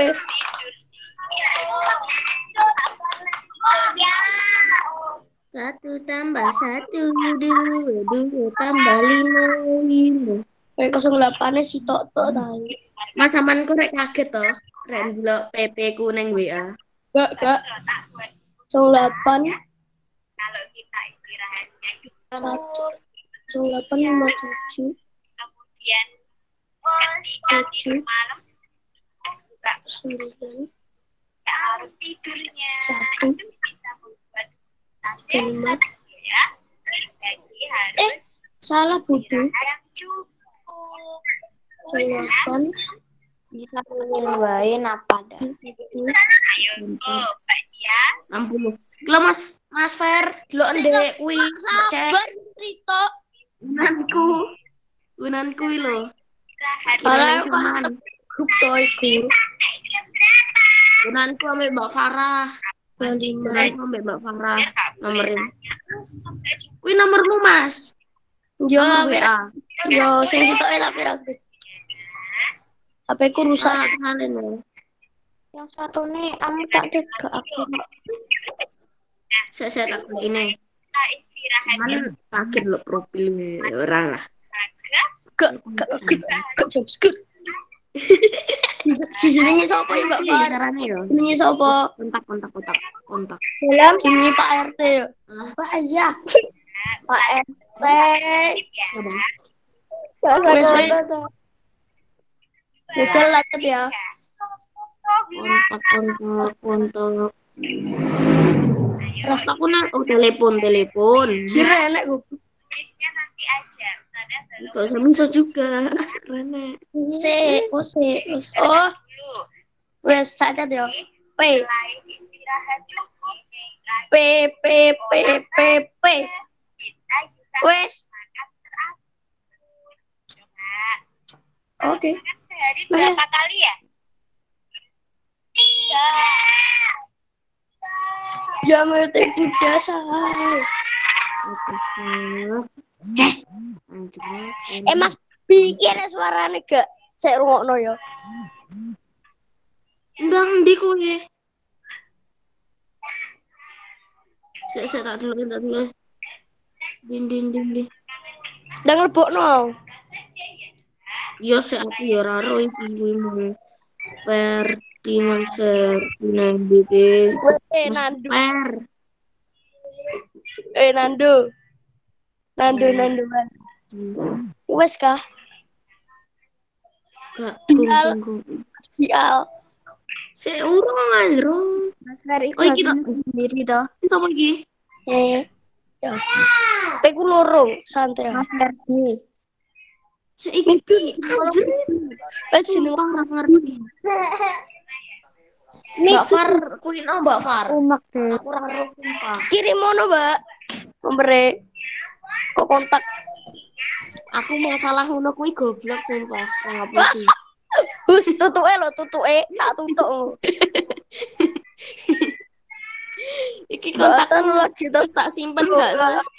1 tambah 1 2 tambah 5. 08 si tok tahu. Mas sampean kok rek kaget to? Rek ndelok PP ku ning WA. Gak. 08 Kalau kita istirahatnya cukup, 0857 kemudian ketika tidur malam juga 9 harus tidurnya 1 itu bisa membuat nasihat ya. Jadi harus salah bodoh. yang cukup. 08 Bisa nyobain apa dah? Ayo, Mbak Dia. 60. Lho Mas Fer, delok ndek kuwi. Cek Sabar Rito. Gunanku lho. Ora Cuman grup to iku. gunanku ambek Mbak Farah. 5 Gunanku ambek Mbak Farah nomerin. Kuwi nomormu Mas. yo Nomor WA. yo sing sitoke tak pirakti. HP ku rusak. Ngene lho. Yang satu nih, kamu tak ke aku. Saya tak ini. Kita istirahatnya Cuman kaget lho profilnya ora lah. Ke jam skut. Jenenge sapa ya Mbak Far? Carane yo. Jenenge sapa? Kontak. Jenenge Pak RT yo. Pak ya. Pak RT. Wes wes. Ya jelas ya. Kontak. Aku nang telepon. Jire enek gue. tulisnya nanti aja. Ada Gak usah bisa juga. Rene. Oh, wes tak cat yo. P selain istirahat cukup, P P. kita juga Wes. makan teratur. Coba. Oke. Makan sehari berapa kali ya? 3. Jam itu Buddha say. Mas pikir suarane gak sik rungokno ya. Ndang ndi kuwi? Saya tak dulu. Din. Ndang lebokno. Yo sik aku yo ora ro iki kuwi mau. Ferdinand Nando. Wes kah? Gak Bial. Seurung anjrong. Mas Fer, Oh, iki sendiri toh. Apa iki? Ya. HP ku loro, santai. Saiki anjir. Wes jeneng Sumpah ora ngerti. Mbak Far, kuwi no Mbak Far. Umek deh. Aku ora ngerti sumpah. kirim mono, Mbak. Nomere kok kontak. Aku masalah ngono kuwi goblok sumpah. Ngapusi. Hus tutuke lho, tutuke tak tutuk. Iki kontakku Mboten lagi terus tak simpen enggak sih?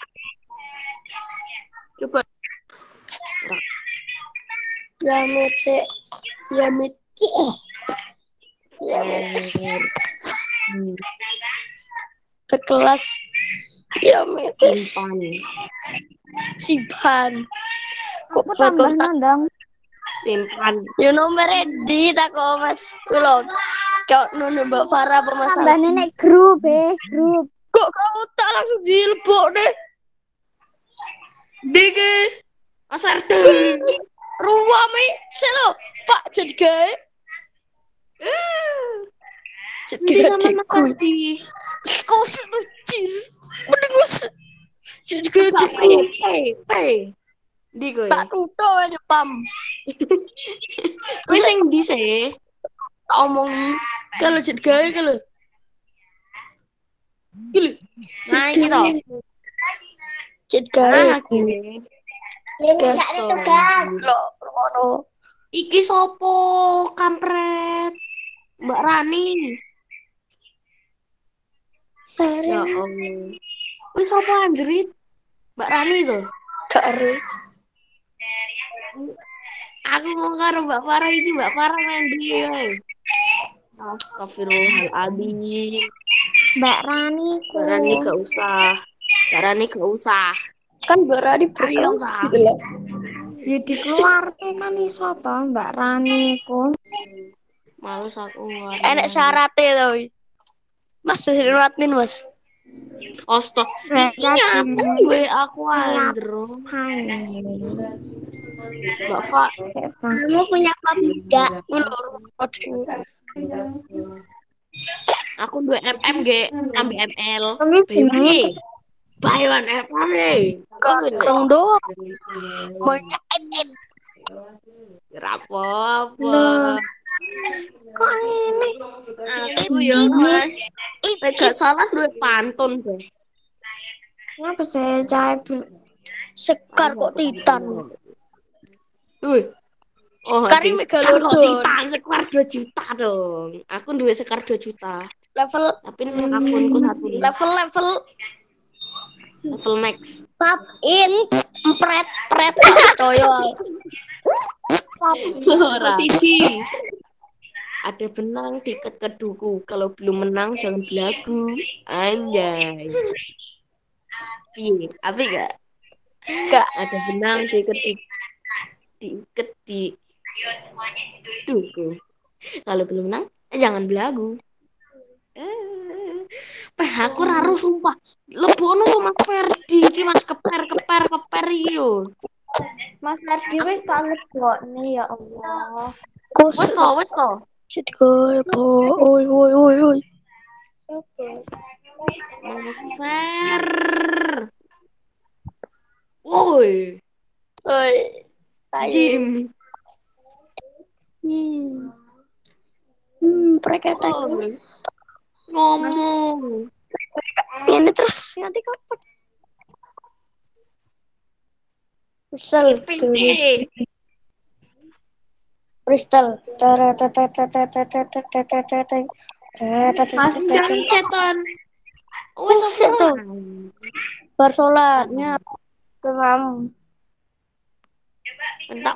Coba. Ya mete. Ya mete. Ya mete. Ke kelas. Ya mete. Simpan. Kok buat Tambah kontak. nandang. Simpan. Yo nomere di tak kok Mas. Kulo. Kok nunu Mbak Farah apa Tambah masalah? nenek grup grup. Kok kamu tak langsung dilebok deh? Dege. Asarte. Ruame selo Pak jadi gawe. Jadi Di sama gawe Mas Ardi. kau setuju. Mending gus. Jadi gawe. Di kowe. Tak tutuk aja pam. Wis sing ndi sih? Tak omongi. Kalau jadi gawe kalau. Gila. Nah, iki to. Jadi gawe. Ah, gini. Lo rono. Iki sopo kampret? Mbak Rani. Ya Allah. Wis sopo anjrit? Mbak Rani to. Karo. Aku mau karo Mbak Farah iki, Mbak Farah ngendi kowe? Astagfirullahaladzim. Mbak Rani ku. Mbak Rani gak usah. Mbak Rani gak usah. Kan berani Ayo berkelas lah. gitu loh. Ya dikeluarke kan iso to Mbak Rani ku. Males aku ngeluarin. Enak syaratnya tau. Mas jadi admin Mas. Astaga. Iki aku andro. Mbak Fa. Kamu punya pap enggak? Aku 2 MM ge, ambil ML. Bayi. Bayuan MM nih. Kantong doang. Banyak edit. Rapopo. Aku ya Mas. Gak salah duwe pantun deh. Kenapa saya cai Sekar kok titan. Wih. Oh, Sekar ini megalodon. Titan sekar 2 juta dong. Aku duwe sekar 2 juta. Level Tapi ini akunku satu. Level max. pap in pret coyo. Siji. Ada benang tiket keduku. Kalau belum menang jangan belagu. Anjay. Piye? Apa enggak? Enggak. Ada benang diikat di duku. Kalau belum menang jangan belagu. Aku raru sumpah. Lebono tuh Mas Ferdi iki Mas keper iyo. Mas Ferdi wis tak lebokne ya Allah. Wes to. Jadi gue oi. Mas Fer. Woi. Jim. Mereka Ngomong. ini terus nanti kapan? Crystal. Mas keton. Wes tuh. Bersolarnya kemam.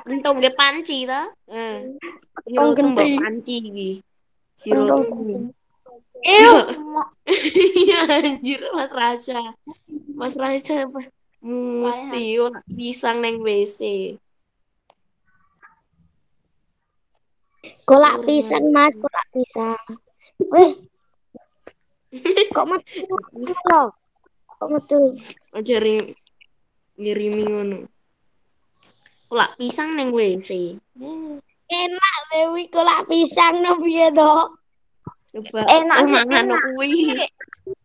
Pentok ge panci ta? Pentok genti. Panci iki. Siro. Iya anjir Mas Rasha. Mas Rasha apa? Mesti pisang neng WC. Kolak pisang Mas, kolak pisang. Weh. Kok mati? Kok mati? Ajari ngirimi ngono. Kolak pisang neng WC. Enak Dewi kolak pisang no piye to? Coba Enak mangan kuwi.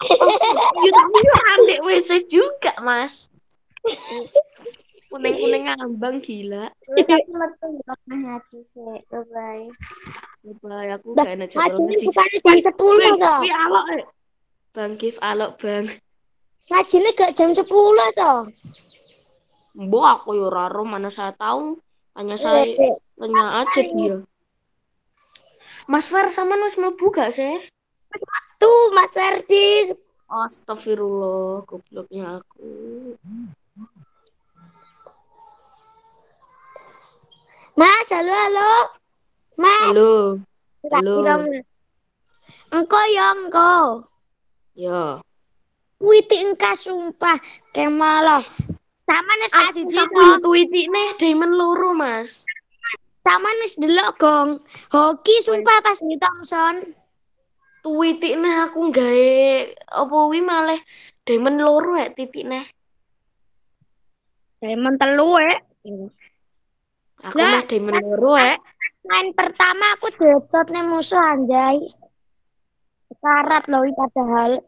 Ya tapi yo andek WC juga, Mas. Kuning-kuning ngambang gila. Wes aku metu kok ngaji sih. Bye. Bye, aku Dah, gak enak jadwal ngajinya ngaji. bukannya jam 10 toh. Wih, alok. Bang Gif alok, Bang. Ngajinya gak jam 10 toh. Mbok aku yo raro, mana saya tahu. Tanya aja dia. Mas Fer sama nus mlebu gak sih? Tuh Mas Ferdi. Astagfirullah, gobloknya aku. Mas, halo. Mas. Halo. Tak kira, Mas. Engko. Ya. Witi engka sumpah kemalah. Sama nes Aku adiji sampe tweetik nih Diamond loro, Mas. sama nes delok gong. Hoki sumpah pas di Thompson. Tweetik nih aku gawe apa wi malah Diamond loro titik nih. Diamond telu Aku mah Diamond loro Main pertama aku decot nih musuh anjay. Sekarat loh padahal.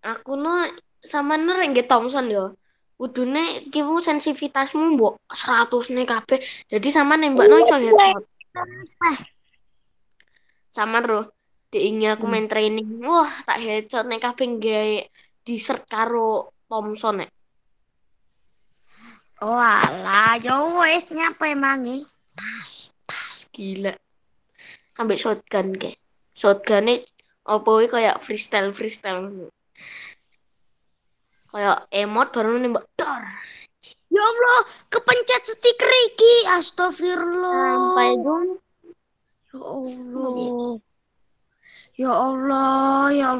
Aku no sama nggih Thompson yo. Kudune kimu sensitivitasmu mbok 100 nih kabeh. Jadi sama nembakno iso headshot. Sama ro. Diingi aku main training. Wah, tak headshot nih kabeh gawe dessert karo Thompson Oh alah, yo wes nyapa emangi. Gila. Ambek shotgun ke. Shotgun apa wi kayak freestyle. Kayak emot baru nembak dar. Ya Allah, kepencet stiker iki. Astagfirullah. Sampai dong. Ya Allah. Ya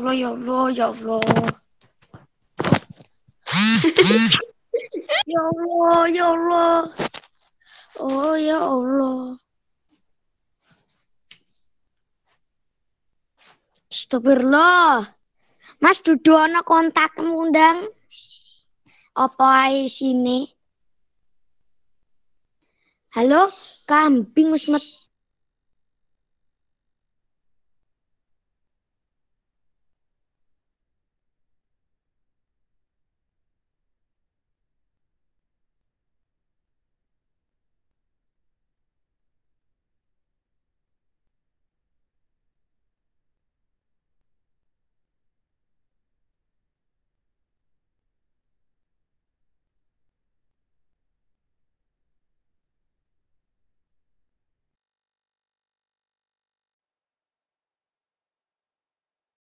Allah. Oh ya Allah. Astagfirullah. Mas dudu ana kontak ngundang. Apa ae sini? Halo, kambing wis metu.